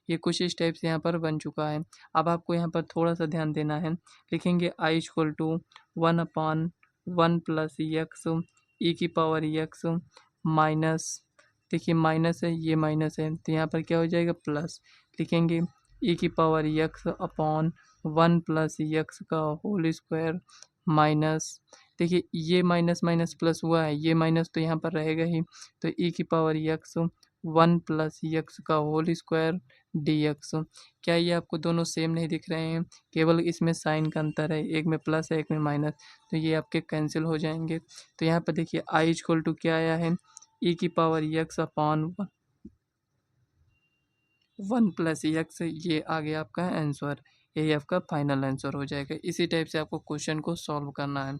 ये कुछ इस टाइप से यहाँ पर बन चुका है। अब आपको यहाँ पर थोड़ा सा ध्यान देना है, लिखेंगे I equal to 1/1 plus x ई की पावर एक्स माइनस, देखिए माइनस है ये माइनस है तो यहाँ पर क्या हो जाएगा प्लस, लिखेंगे ई की power x upon 1 plus x का होल स्क्वायर माइनस, देखिए ये माइनस माइनस प्लस हुआ है, ये माइनस तो यहाँ पर रहेगा ही, तो ई की power x one plus x का होल स्क्वायर डी एक्स। क्या ये आपको दोनों सेम नहीं दिख रहे हैं? केवल इसमें साइन का अंतर है, एक में प्लस है एक में माइनस, तो ये आपके कैंसिल हो जाएंगे। तो यहाँ पर देखिए आई इक्वल टू क्या आया है, ई की power x upon one plus x, ये आ गया आपका आंसर। यही आपका फाइनल आंसर हो जाएगा। इसी टाइप से आपको क्वेश्चन को सॉल्व करना है।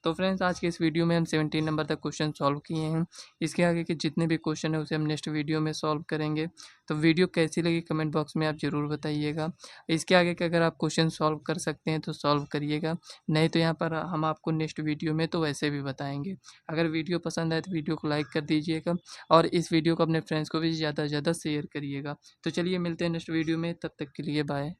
तो फ्रेंड्स आज के इस वीडियो में हम 17 नंबर तक क्वेश्चन सॉल्व किए हैं। इसके आगे के जितने भी क्वेश्चन है उसे हम नेक्स्ट वीडियो में सॉल्व करेंगे। तो वीडियो कैसी लगी कमेंट बॉक्स में आप ज़रूर बताइएगा। इसके आगे के अगर आप क्वेश्चन सॉल्व कर सकते हैं तो सॉल्व करिएगा, नहीं तो यहाँ पर हम आपको नेक्स्ट वीडियो में तो वैसे भी बताएंगे। अगर वीडियो पसंद आए तो वीडियो को लाइक कर दीजिएगा और इस वीडियो को अपने फ्रेंड्स को भी ज़्यादा से ज़्यादा शेयर करिएगा। तो चलिए मिलते हैं नेक्स्ट वीडियो में, तब तक के लिए बाय।